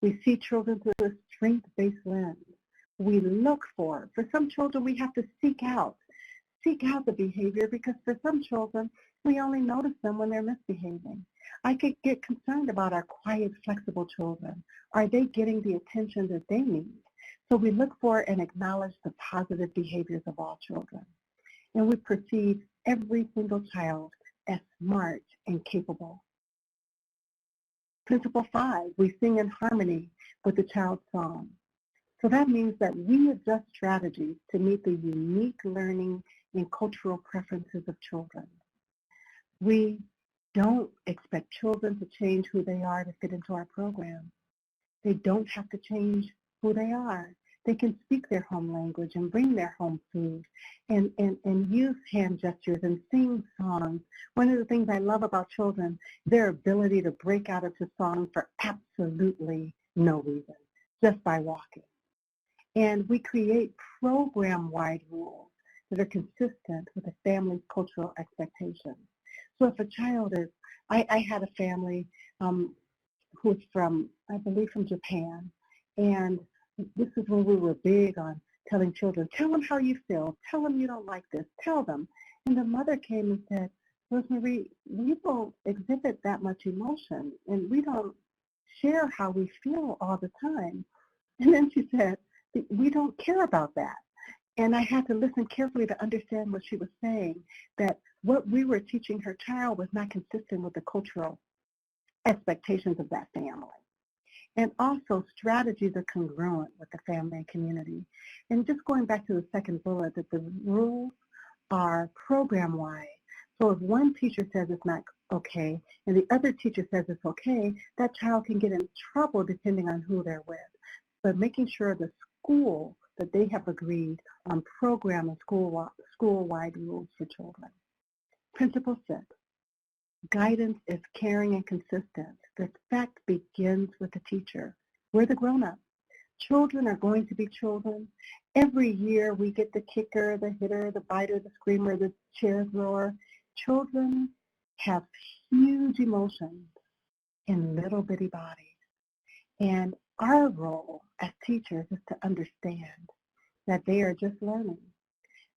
We see children through a strength-based lens. We look for some children we have to seek out the behavior because for some children we only notice them when they're misbehaving. I could get concerned about our quiet, flexible children. Are they getting the attention that they need? So we look for and acknowledge the positive behaviors of all children. And we perceive every single child as smart and capable. Principle 5, we sing in harmony with the child's song. So that means that we adjust strategies to meet the unique learning and cultural preferences of children. We don't expect children to change who they are to fit into our program. They don't have to change who they are. They can speak their home language and bring their home food and use hand gestures and sing songs. One of the things I love about children, their ability to break out into song for absolutely no reason, just by walking. And we create program-wide rules that are consistent with a family's cultural expectations. So if a child is, I had a family who's from, I believe from Japan, and this is when we were big on telling children, tell them how you feel, tell them you don't like this, tell them. And the mother came and said, Rosemarie, we don't exhibit that much emotion, and we don't share how we feel all the time. And then she said, we don't care about that. And I had to listen carefully to understand what she was saying, that what we were teaching her child was not consistent with the cultural expectations of that family. And also strategies are congruent with the family and community. And just going back to the second bullet, that the rules are program-wide. So if one teacher says it's not okay and the other teacher says it's okay, that child can get in trouble depending on who they're with. But making sure the school that they have agreed on program and school-wide rules for children. Principle 6, guidance is caring and consistent. Respect begins with the teacher. We're the grown-up. Children are going to be children. Every year we get the kicker, the hitter, the biter, the screamer, the chair thrower. Children have huge emotions in little bitty bodies. And our role as teachers is to understand that they are just learning.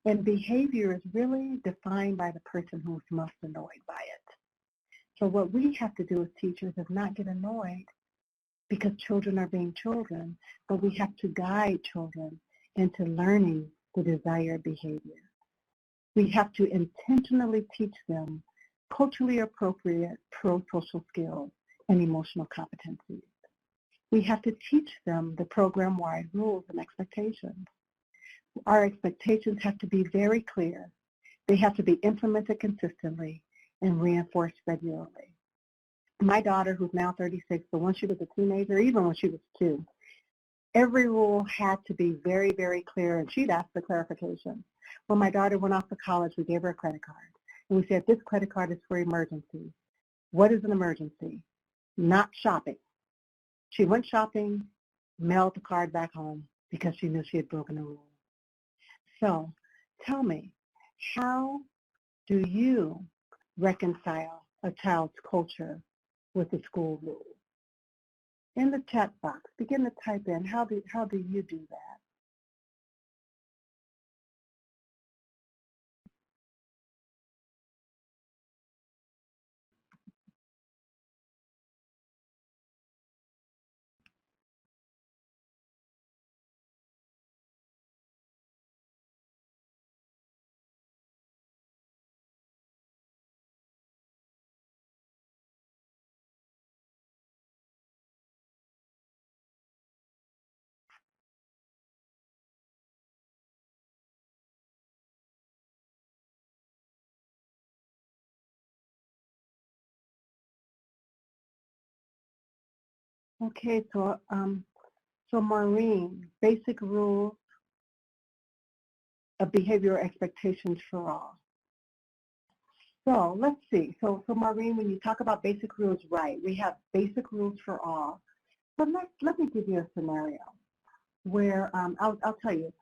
And behavior is really defined by the person who's most annoyed by it. So what we have to do as teachers is not get annoyed because children are being children, but we have to guide children into learning the desired behavior. We have to intentionally teach them culturally appropriate pro-social skills and emotional competencies. We have to teach them the program-wide rules and expectations. Our expectations have to be very clear. They have to be implemented consistently and reinforced regularly. My daughter, who's now 36, but when she was a teenager, even when she was 2, every rule had to be very, very clear, and she'd ask for clarification. When my daughter went off to college, we gave her a credit card. And we said, this credit card is for emergencies. What is an emergency? Not shopping. She went shopping, mailed the card back home because she knew she had broken the rule. So tell me, how do you reconcile a child's culture with the school rules? In the chat box, begin to type in, how do you do that? Okay, so Maureen, basic rules of behavioral expectations for all. So let's see. So Maureen, when you talk about basic rules, right, we have basic rules for all. But let me give you a scenario where I'll tell you.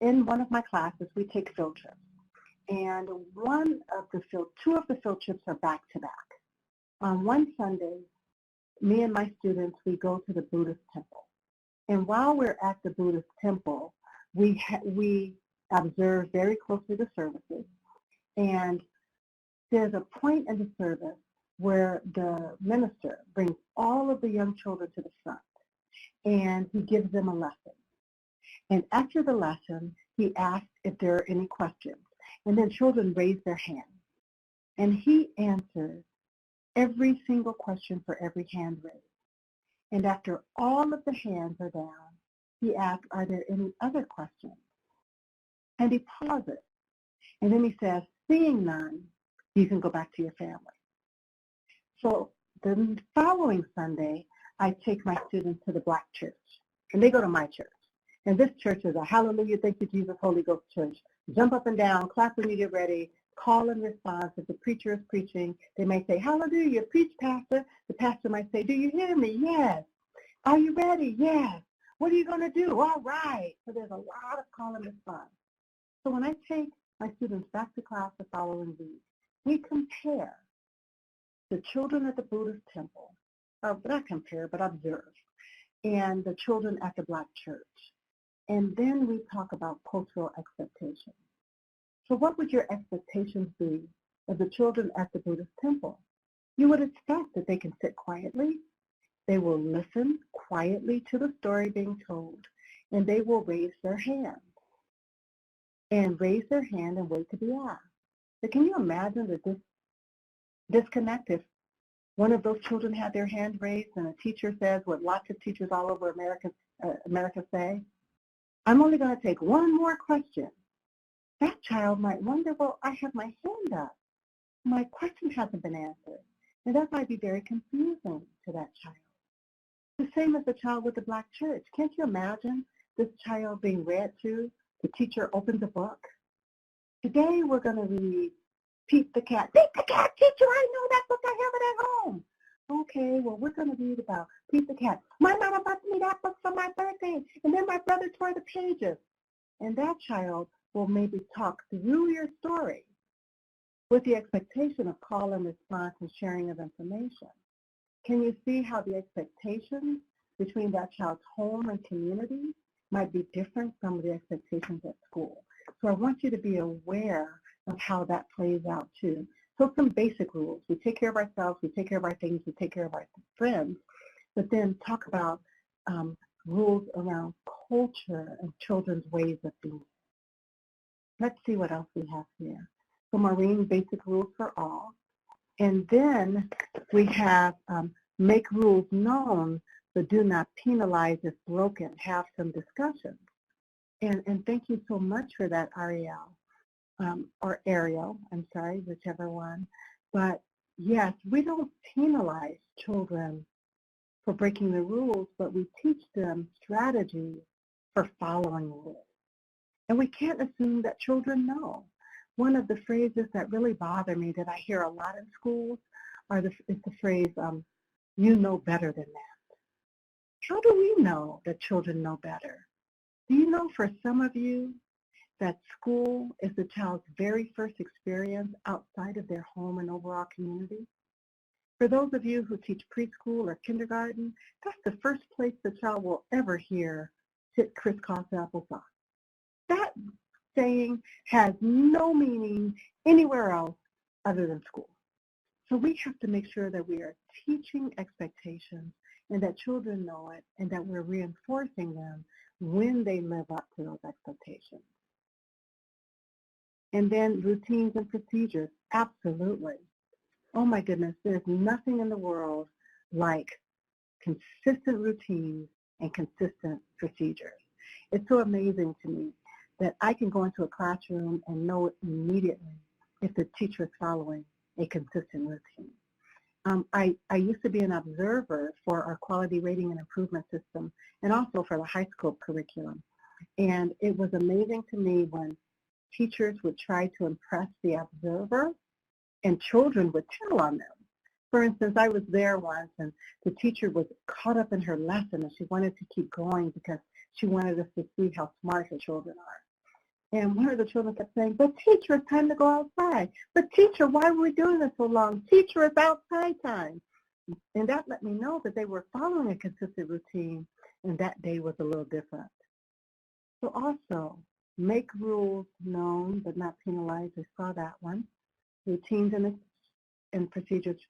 In one of my classes, we take field trips, and two of the field trips are back to back. On one Sunday, me and my students, we go to the Buddhist temple. And while we're at the Buddhist temple, we observe very closely the services. And there's a point in the service where the minister brings all of the young children to the front, and he gives them a lesson. And after the lesson, he asks if there are any questions. And then children raise their hand. And he answers every single question for every hand raised. And after all of the hands are down, he asks, are there any other questions? And he pauses. And then he says, seeing none, you can go back to your family. So the following Sunday, I take my students to the Black church. And they go to my church. And this church is a hallelujah, thank you, Jesus, Holy Ghost church. Jump up and down, clap when you get ready, call and response. If the preacher is preaching, they may say, hallelujah, preach, pastor. The pastor might say, do you hear me? Yes. Are you ready? Yes. What are you going to do? All right. So there's a lot of call and response. So when I take my students back to class the following week, we compare the children at the Buddhist temple, or not compare, but observe, and the children at the Black church. And then we talk about cultural expectations. So what would your expectations be of the children at the Buddhist temple? You would expect that they can sit quietly, they will listen quietly to the story being told, and they will raise their hand. And raise their hand and wait to be asked. So can you imagine the disconnect if one of those children had their hand raised and a teacher says what lots of teachers all over America say, I'm only going to take one more question. That child might wonder, well, I have my hand up. My question hasn't been answered. And that might be very confusing to that child. The same as the child with the Black church. Can't you imagine this child being read to? The teacher opens a book. Today we're going to read Pete the Cat. Pete the Cat, teacher, I know that book. I have it at home. Okay, well, we're going to read about Pete the Cat. My mama bought me that book for my birthday, and then my brother tore the pages. And that child will maybe talk through your story with the expectation of call and response and sharing of information. Can you see how the expectations between that child's home and community might be different from the expectations at school? So I want you to be aware of how that plays out too. So some basic rules. We take care of ourselves, we take care of our things, we take care of our friends, but then talk about rules around culture and children's ways of being. Let's see what else we have here. So Maureen, basic rules for all. And then we have make rules known, but do not penalize if broken. Have some discussions. And thank you so much for that, Ariel, or Ariel, I'm sorry, whichever one. But yes, we don't penalize children for breaking the rules, but we teach them strategies for following rules. And we can't assume that children know. One of the phrases that really bother me that I hear a lot in schools is the phrase, you know better than that. How do we know that children know better? Do you know for some of you that school is the child's very first experience outside of their home and overall community? For those of you who teach preschool or kindergarten, that's the first place the child will ever hear sit crisscross applesauce. That saying has no meaning anywhere else other than school. So we have to make sure that we are teaching expectations and that children know it and that we're reinforcing them when they live up to those expectations. And then routines and procedures, absolutely. Oh my goodness, there's nothing in the world like consistent routines and consistent procedures. It's so amazing to me that I can go into a classroom and know immediately if the teacher is following a consistent routine. I used to be an observer for our quality rating and improvement system and also for the high school curriculum. And it was amazing to me when teachers would try to impress the observer and children would tell on them. For instance, I was there once and the teacher was caught up in her lesson and she wanted to keep going because she wanted us to see how smart her children are. And one of the children kept saying, but teacher, it's time to go outside. But teacher, why were we doing this so long? Teacher, it's outside time. And that let me know that they were following a consistent routine and that day was a little different. So also, make rules known but not penalized. We saw that one. Routines and procedures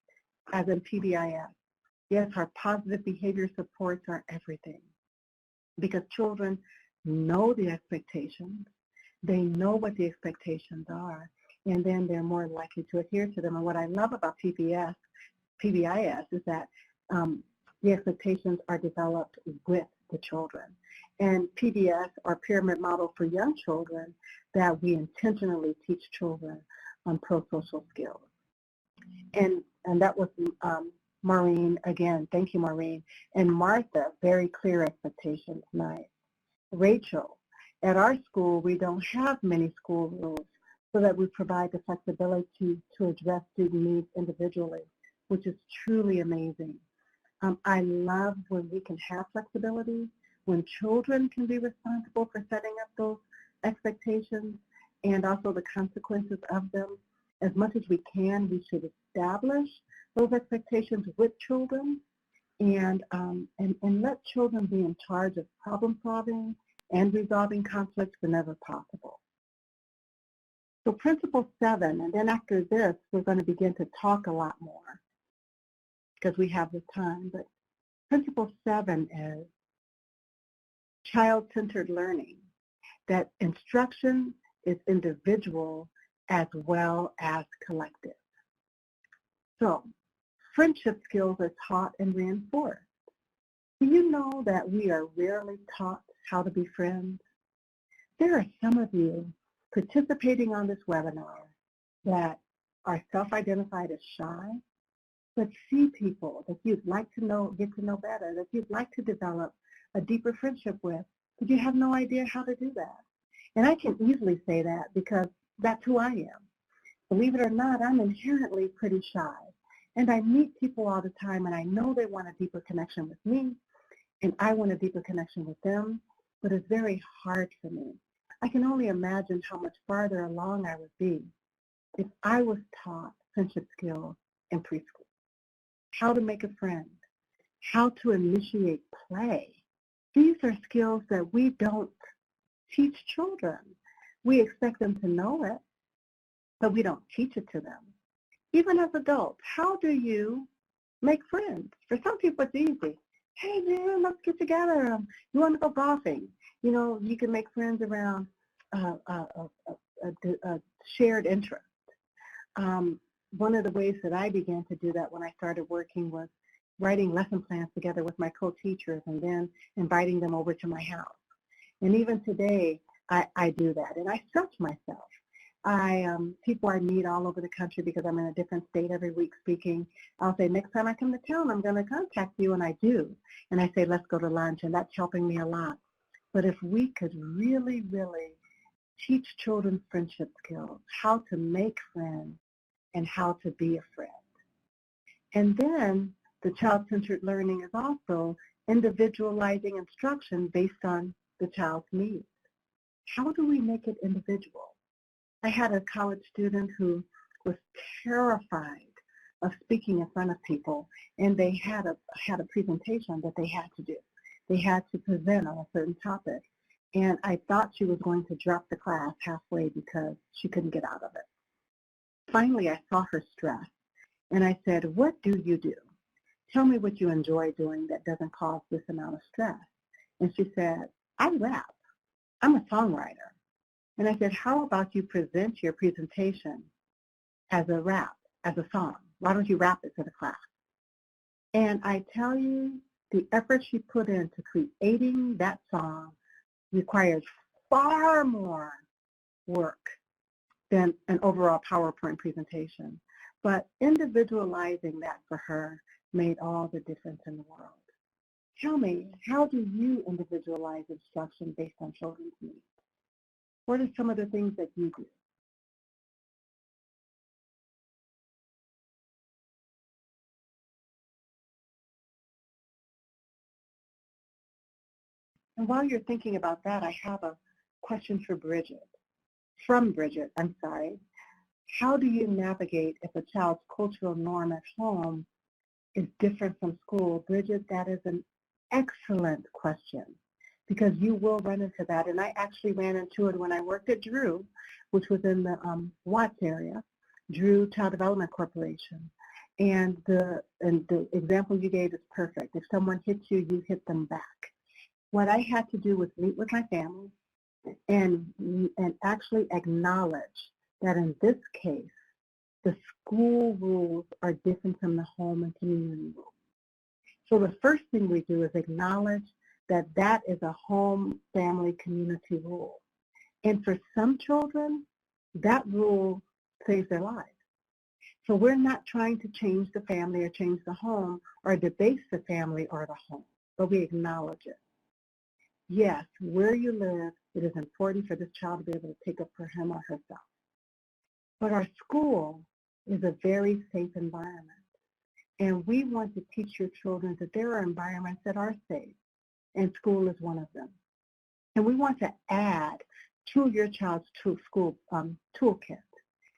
as in PBIS. Yes, our positive behavior supports are everything because children know the expectations. They know what the expectations are, and then they're more likely to adhere to them. And what I love about PBIS is that the expectations are developed with the children. And PBS, or Pyramid Model for Young Children, that we intentionally teach children on pro-social skills. And that was Maureen, again, thank you, Maureen. And Martha, very clear expectations, nice. Rachel, at our school, we don't have many school rules so that we provide the flexibility to address student needs individually, which is truly amazing. I love when we can have flexibility, when children can be responsible for setting up those expectations and also the consequences of them. As much as we can, we should establish those expectations with children and let children be in charge of problem solving and resolving conflicts whenever possible. So principle 7, and then after this, we're going to begin to talk a lot more because we have the time, but principle 7 is child-centered learning, that instruction is individual as well as collective. So friendship skills are taught and reinforced. Do you know that we are rarely taught how to be friends? There are some of you participating on this webinar that are self-identified as shy, but see people that you'd like to know, get to know better, that you'd like to develop a deeper friendship with, but you have no idea how to do that. And I can easily say that because that's who I am. Believe it or not, I'm inherently pretty shy. And I meet people all the time, and I know they want a deeper connection with me, and I want a deeper connection with them, but it's very hard for me. I can only imagine how much farther along I would be if I was taught friendship skills in preschool. How to make a friend, how to initiate play. These are skills that we don't teach children. We expect them to know it, but we don't teach it to them. Even as adults, how do you make friends? For some people, it's easy. Hey, man, let's get together. You want to go golfing? You know, you can make friends around a shared interest. One of the ways that I began to do that when I started working was writing lesson plans together with my co-teachers and then inviting them over to my house. And even today, I do that, and I stretch myself. People I meet all over the country because I'm in a different state every week speaking. I'll say, next time I come to town, I'm going to contact you, and I do. And I say, let's go to lunch, and that's helping me a lot. But if we could really, really teach children friendship skills, how to make friends, and how to be a friend. And then the child-centered learning is also individualizing instruction based on the child's needs. How do we make it individual? I had a college student who was terrified of speaking in front of people, and they had a presentation that they had to do. They had to present on a certain topic, and I thought she was going to drop the class halfway because she couldn't get out of it. Finally, I saw her stress, and I said, what do you do? Tell me what you enjoy doing that doesn't cause this amount of stress. And she said, I rap. I'm a songwriter. And I said, how about you present your presentation as a rap, as a song? Why don't you rap it to the class? And I tell you, the effort she put into creating that song requires far more work than an overall PowerPoint presentation. But individualizing that for her made all the difference in the world. Tell me, how do you individualize instruction based on children's needs? What are some of the things that you do? And while you're thinking about that, I have a question for Bridget. From Bridget, I'm sorry. How do you navigate if a child's cultural norm at home is different from school? Bridget, that is an excellent question because you will run into that. And I actually ran into it when I worked at Drew, which was in the Watts area, Drew Child Development Corporation. And the example you gave is perfect. If someone hits you, you hit them back. What I had to do was meet with my family and actually acknowledge that in this case, the school rules are different from the home and community rules. So the first thing we do is acknowledge that that is a home, family, community rule. And for some children, that rule saves their lives. So we're not trying to change the family or change the home or debase the family or the home, but we acknowledge it. Yes, where you live, it is important for this child to be able to take up for him or herself. But our school is a very safe environment. And we want to teach your children that there are environments that are safe, and school is one of them. And we want to add to your child's school toolkit.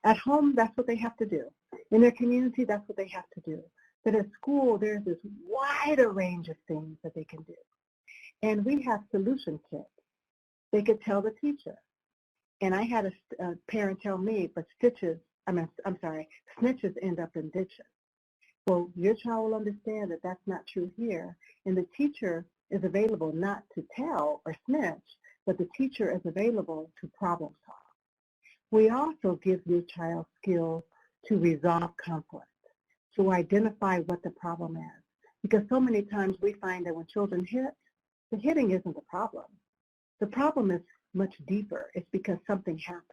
At home, that's what they have to do. In their community, that's what they have to do. But at school, there's this wider range of things that they can do. And we have solution kits. They could tell the teacher. And I had a parent tell me, but snitches end up in ditches. Well, your child will understand that that's not true here. And the teacher is available not to tell or snitch, but the teacher is available to problem solve. We also give your child skills to resolve conflict, to identify what the problem is. Because so many times we find that when children hit, the hitting isn't the problem. The problem is much deeper. It's because something happened.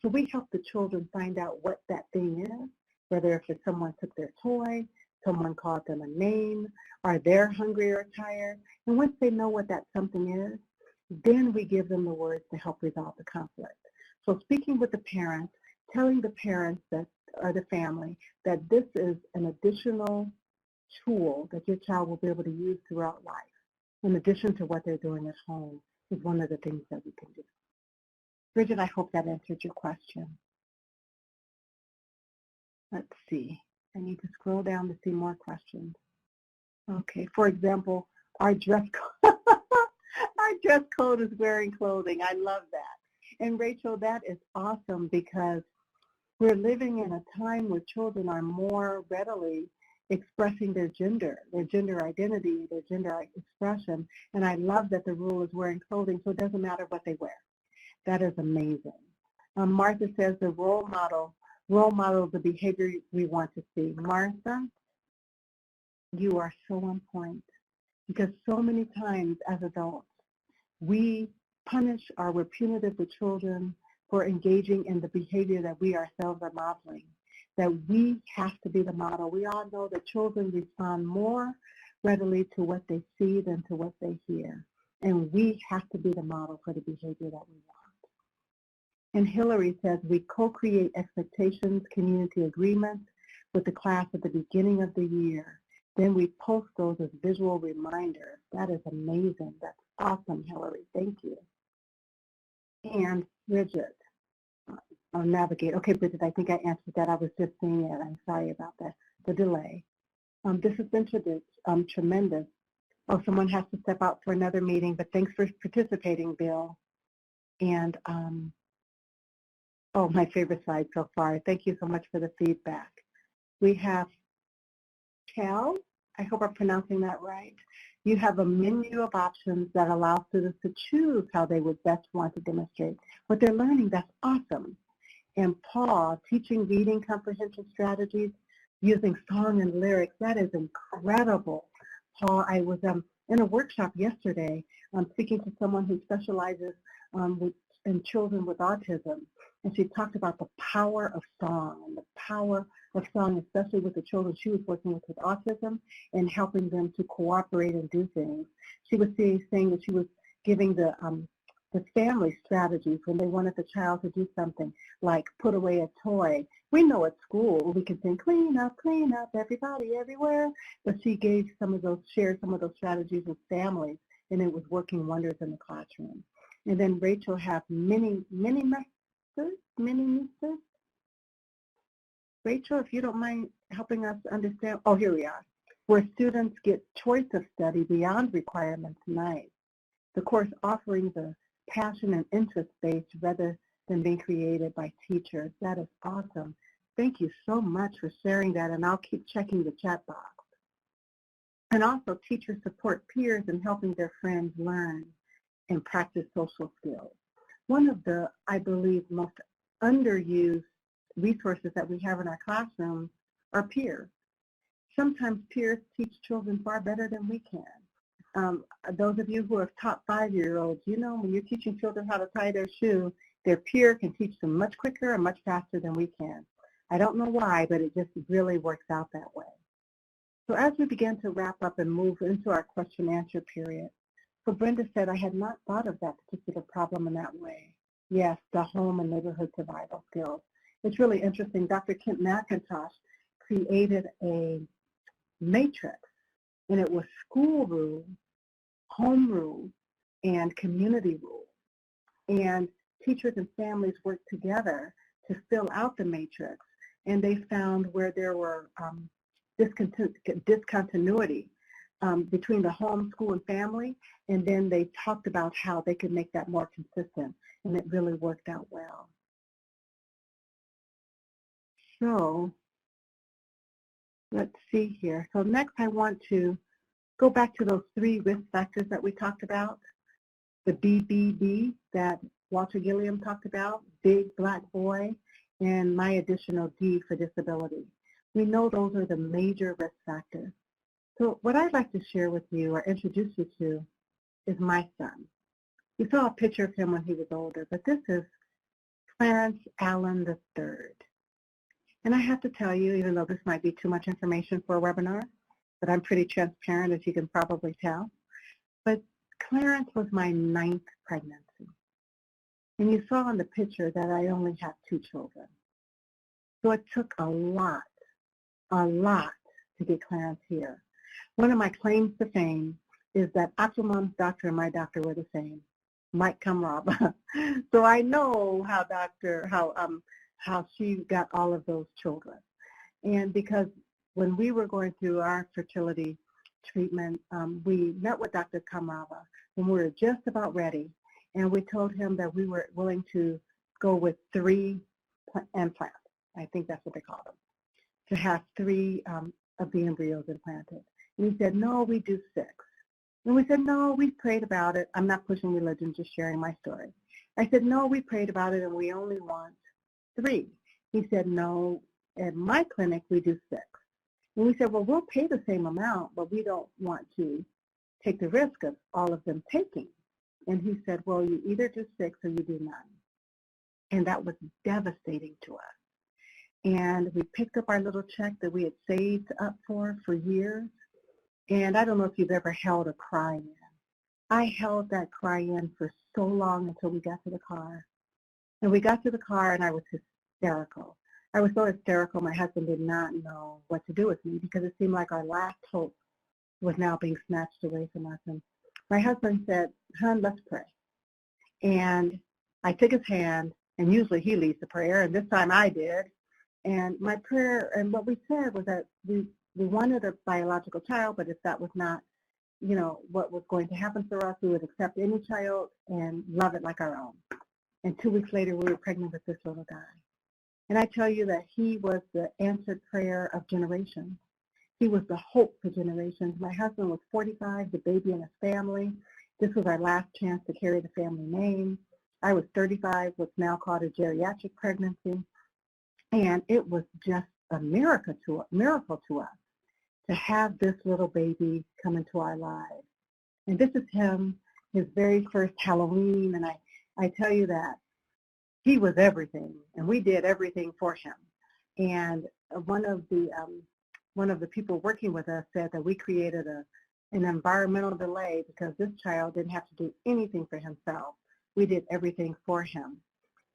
So we help the children find out what that thing is, whether if it's someone took their toy, someone called them a name, or they're hungry or tired. And once they know what that something is, then we give them the words to help resolve the conflict. So speaking with the parents, telling the parents that, or the family that this is an additional tool that your child will be able to use throughout life, in addition to what they're doing at home, is one of the things that we can do. Bridget, I hope that answered your question. Let's see. I need to scroll down to see more questions. Okay, for example, our dress code, our dress code is wearing clothing. I love that. And Rachel, that is awesome because we're living in a time where children are more readily expressing their gender identity, their gender expression. And I love that the rule is wearing clothing, so it doesn't matter what they wear. That is amazing. Martha says the role model the behavior we want to see. Martha, you are so on point because so many times as adults, we punish or we're punitive with children for engaging in the behavior that we ourselves are modeling, that we have to be the model. We all know that children respond more readily to what they see than to what they hear. And we have to be the model for the behavior that we want. And Hillary says we co-create expectations, community agreements with the class at the beginning of the year. Then we post those as visual reminders. That is amazing. That's awesome, Hillary. Thank you. And Bridget, I'll navigate. Okay, Bridget, I think I answered that. I was just seeing it. I'm sorry about that, the delay. This has been tremendous. Oh, someone has to step out for another meeting, but thanks for participating, Bill. And, oh, my favorite slide so far. Thank you so much for the feedback. We have Cal. I hope I'm pronouncing that right. You have a menu of options that allow students to choose how they would best want to demonstrate what they're learning. That's awesome. And Paul, teaching reading comprehension strategies using song and lyrics. That is incredible. Paul, I was in a workshop yesterday speaking to someone who specializes in children with autism. And she talked about the power of song and the power of song, especially with the children she was working with autism and helping them to cooperate and do things. She was saying that she was giving the family strategies when they wanted the child to do something like put away a toy. We know at school we can sing clean up, everybody, everywhere. But she gave shared some of those strategies with families, and it was working wonders in the classroom. And then Rachel has mini methods. Rachel, if you don't mind helping us understand, oh, here we are, where students get choice of study beyond requirements tonight. The course offerings are passion and interest-based rather than being created by teachers. That is awesome. Thank you so much for sharing that, and I'll keep checking the chat box. And also, teachers support peers in helping their friends learn and practice social skills. One of the, I believe, most underused resources that we have in our classrooms are peers. Sometimes peers teach children far better than we can. Those of you who have taught 5-year-olds, you know when you're teaching children how to tie their shoe, their peer can teach them much quicker and much faster than we can. I don't know why, but it just really works out that way. So as we begin to wrap up and move into our question and answer period, so Brenda said, I had not thought of that particular problem in that way. Yes, the home and neighborhood survival skills. It's really interesting. Dr. Kent McIntosh created a matrix, and it was school rules, home rules, and community rules. And teachers and families worked together to fill out the matrix, and they found where there were discontinuity between the home, school, and family, and then they talked about how they could make that more consistent, and it really worked out well. So let's see here. So next I want to go back to those 3 risk factors that we talked about. The BBB that Watson Gilliam talked about, big black boy, and my additional D for disability. We know those are the major risk factors. So what I'd like to share with you or introduce you to is my son. You saw a picture of him when he was older, but this is Clarence Allen III. And I have to tell you, even though this might be too much information for a webinar, but I'm pretty transparent, as you can probably tell. But Clarence was my 9th pregnancy. And you saw in the picture that I only have 2 children. So it took a lot to get Clarence here. One of my claims to fame is that Aquamom's doctor and my doctor were the same, Mike Kamraba. So I know how she got all of those children. And because when we were going through our fertility treatment, we met with Dr. Kamraba when we were just about ready. and we told him that we were willing to go with 3 implants. I think that's what they call them, to have 3 of the embryos implanted. And he said, no, we do 6. And we said, no, we prayed about it. I'm not pushing religion, just sharing my story. I said, no, we prayed about it, and we only want 3. He said, no, at my clinic, we do 6. And we said, well, we'll pay the same amount, but we don't want to take the risk of all of them taking. And he said, well, you either do 6 or you do none. And that was devastating to us. And we picked up our little check that we had saved up for years. And I don't know if you've ever held a cry in. I held that cry in for so long until we got to the car. And we got to the car, and I was hysterical. I was so hysterical, my husband did not know what to do with me because it seemed like our last hope was now being snatched away from us. And my husband said, hon, let's pray. And I took his hand, and usually he leads the prayer, and this time I did. And my prayer, and what we said was that we wanted a biological child, but if that was not, what was going to happen for us, we would accept any child and love it like our own. And 2 weeks later, we were pregnant with this little guy. And I tell you that he was the answered prayer of generations. He was the hope for generations. My husband was 45, the baby in his family. This was our last chance to carry the family name. I was 35, what's now called a geriatric pregnancy. And it was just a miracle to us to have this little baby come into our lives. And this is him, his very first Halloween. And I tell you that he was everything, and we did everything for him. And one of the people working with us said that we created an environmental delay because this child didn't have to do anything for himself. We did everything for him.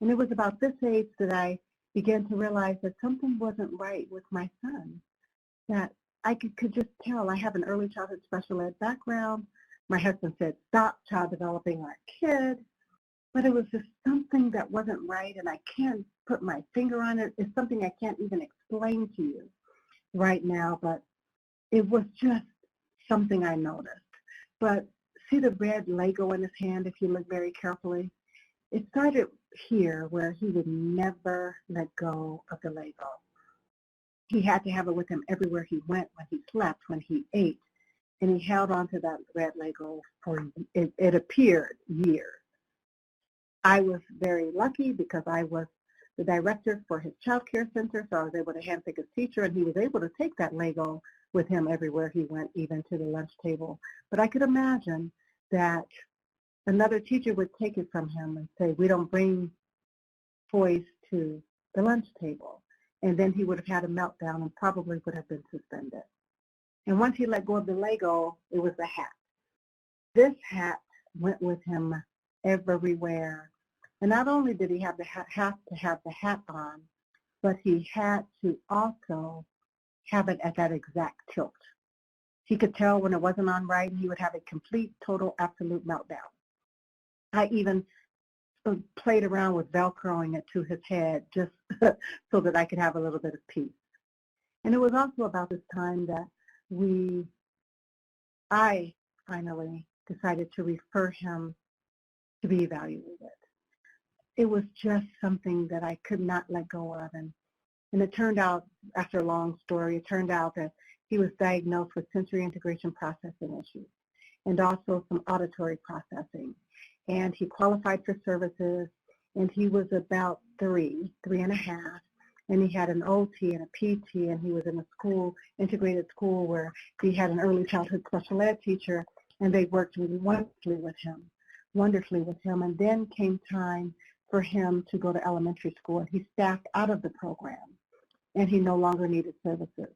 And it was about this age that I began to realize that something wasn't right with my son, that I could just tell. I have an early childhood special ed background. My husband said, stop child developing our kid. But it was just something that wasn't right, and I can't put my finger on it. It's something I can't even explain to you right now, but it was just something I noticed. But see the red Lego in his hand if you look very carefully? It started here where he would never let go of the Lego. He had to have it with him everywhere he went, when he slept, when he ate, and he held on to that red Lego for, it appeared, years. I was very lucky because I was the director for his child care center, so I was able to handpick his teacher, and he was able to take that Lego with him everywhere he went, even to the lunch table. But I could imagine that another teacher would take it from him and say, we don't bring toys to the lunch table. And then he would have had a meltdown and probably would have been suspended. And once he let go of the Lego, it was the hat. This hat went with him everywhere. And not only did he have to have the hat on, but he had to also have it at that exact tilt. He could tell when it wasn't on right, and he would have a complete, total, absolute meltdown. I even played around with Velcroing it to his head just so that I could have a little bit of peace. And it was also about this time that I finally decided to refer him to be evaluated. It was just something that I could not let go of. And it turned out, after a long story, it turned out that he was diagnosed with sensory integration processing issues and also some auditory processing. And he qualified for services, and he was about 3.5, and he had an OT and a PT, and he was in a school, integrated school, where he had an early childhood special ed teacher, and they worked really wonderfully with him. And then came time for him to go to elementary school, and he staffed out of the program, and he no longer needed services.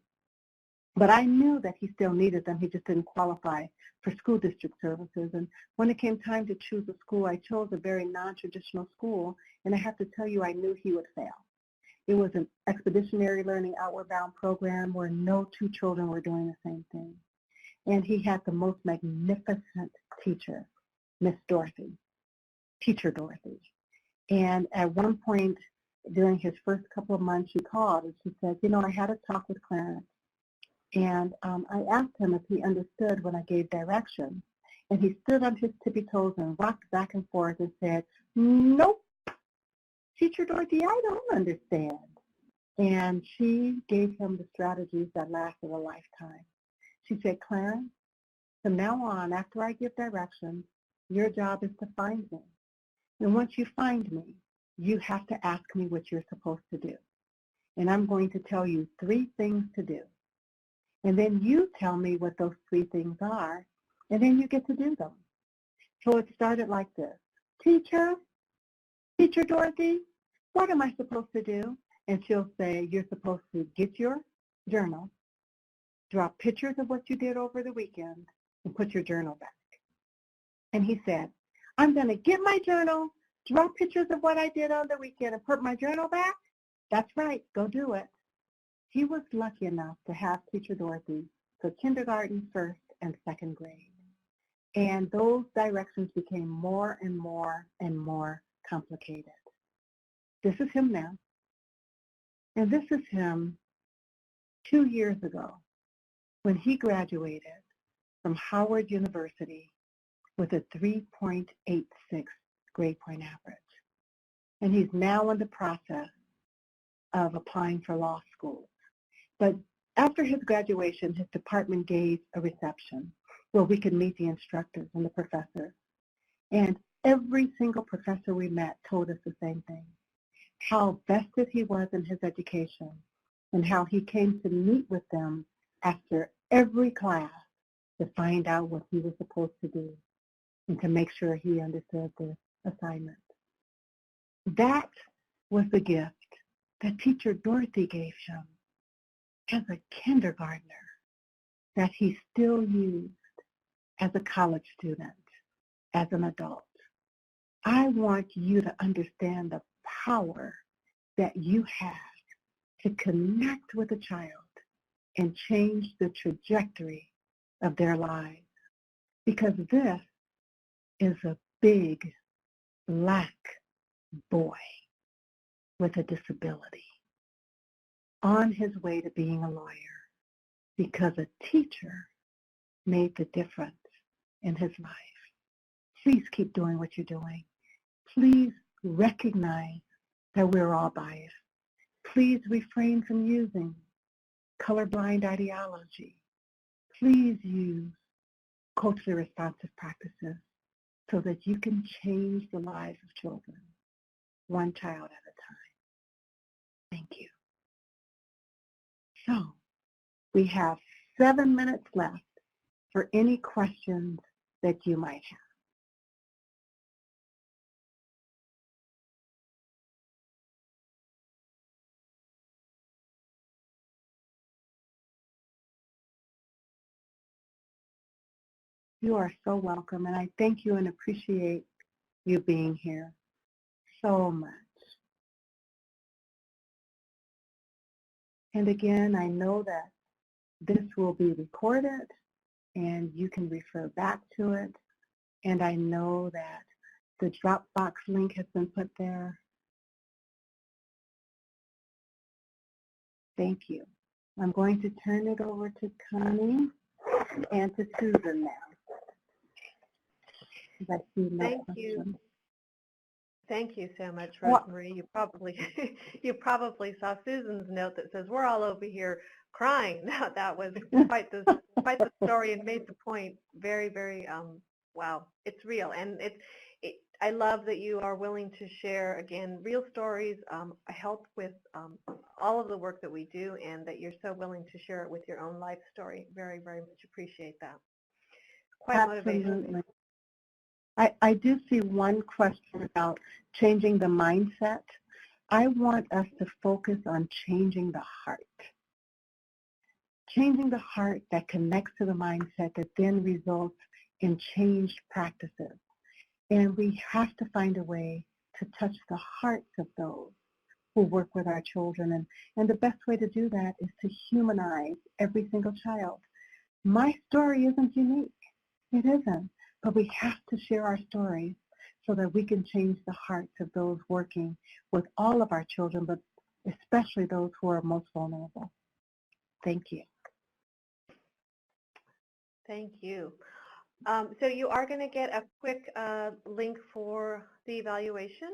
But I knew that he still needed them. He just didn't qualify for school district services. And when it came time to choose a school, I chose a very non-traditional school, and I have to tell you, I knew he would fail. It was an expeditionary learning outward bound program where no 2 children were doing the same thing. And he had the most magnificent teacher, Miss Dorothy, Teacher Dorothy. And at one point during his first couple of months, she called and she said, I had a talk with Clarence. And I asked him if he understood when I gave direction. And he stood on his tippy toes and rocked back and forth and said, "Nope, Teacher Dorothy, I don't understand." And she gave him the strategies that lasted a lifetime. She said, "Clarence, from now on, after I give directions, your job is to find me. And once you find me, you have to ask me what you're supposed to do. And I'm going to tell you 3 things to do. And then you tell me what those 3 things are, and then you get to do them." So it started like this. Teacher Dorothy, what am I supposed to do?" And she'll say, "You're supposed to get your journal, draw pictures of what you did over the weekend, and put your journal back." And he said, "I'm going to get my journal, draw pictures of what I did on the weekend, and put my journal back?" That's right, go do it. He was lucky enough to have Teacher Dorothy for kindergarten, 1st, and 2nd grade. And those directions became more and more and more complicated. This is him now. And this is him 2 years ago when he graduated from Howard University with a 3.86 grade point average. And he's now in the process of applying for law school. But after his graduation, his department gave a reception where we could meet the instructors and the professors. And every single professor we met told us the same thing, how vested he was in his education and how he came to meet with them after every class to find out what he was supposed to do and to make sure he understood the assignment. That was the gift that Teacher Dorothy gave him as a kindergartner that he still used as a college student, as an adult. I want you to understand the power that you have to connect with a child and change the trajectory of their lives. Because this is a big black boy with a disability on his way to being a lawyer because a teacher made the difference in his life. Please keep doing what you're doing. Please recognize that we're all biased. Please refrain from using colorblind ideology. Please use culturally responsive practices so that you can change the lives of children, one child at a time. Thank you. So we have 7 minutes left for any questions that you might have. You are so welcome, and I thank you and appreciate you being here so much. And again, I know that this will be recorded and you can refer back to it. And I know that the Dropbox link has been put there. Thank you. I'm going to turn it over to Connie and to Susan now. I see no Thank you. questions. Thank you so much, Rosemarie. You probably saw Susan's note that says we're all over here crying. That was quite the story and made the point. Very, very wow. It's real, and I love that you are willing to share again real stories. Help with all of the work that we do, and that you're so willing to share it with your own life story. Very, very much appreciate that. Quite motivating. I do see one question about changing the mindset. I want us to focus on changing the heart. Changing the heart that connects to the mindset that then results in changed practices. And we have to find a way to touch the hearts of those who work with our children. And the best way to do that is to humanize every single child. My story isn't unique. It isn't. But we have to share our stories so that we can change the hearts of those working with all of our children, but especially those who are most vulnerable. Thank you. Thank you. So you are going to get a quick link for the evaluation.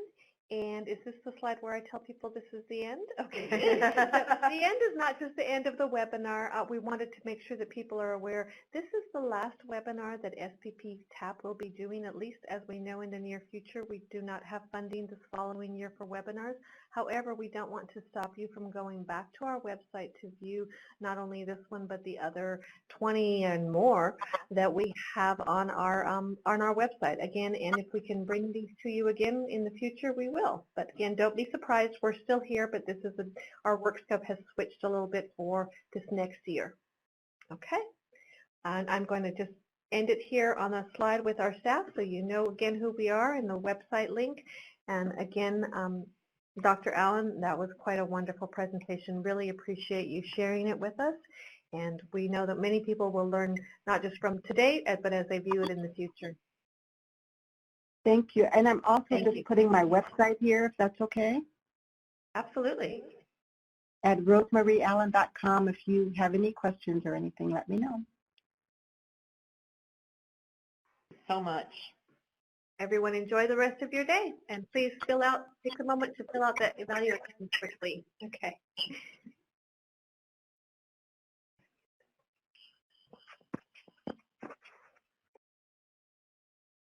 And is this the slide where I tell people this is the end? Okay. So the end is not just the end of the webinar. We wanted to make sure that people are aware this is the last webinar that SPP-TAP will be doing, at least as we know in the near future. We do not have funding this following year for webinars. However, we don't want to stop you from going back to our website to view not only this one but the other 20 and more that we have on our website. Again, and if we can bring these to you again in the future, we will. But again, don't be surprised. We're still here, but this is our work scope has switched a little bit for this next year. Okay, and I'm going to just end it here on a slide with our staff so you know again who we are and the website link. And again, Dr. Allen, that was quite a wonderful presentation. Really appreciate you sharing it with us. And we know that many people will learn not just from today, but as they view it in the future. Thank you. And I'm also putting my website here, if that's okay. Absolutely. At rosemarieallen.com. If you have any questions or anything, let me know. So much. Everyone enjoy the rest of your day. And please take a moment to fill out that evaluation quickly. Okay.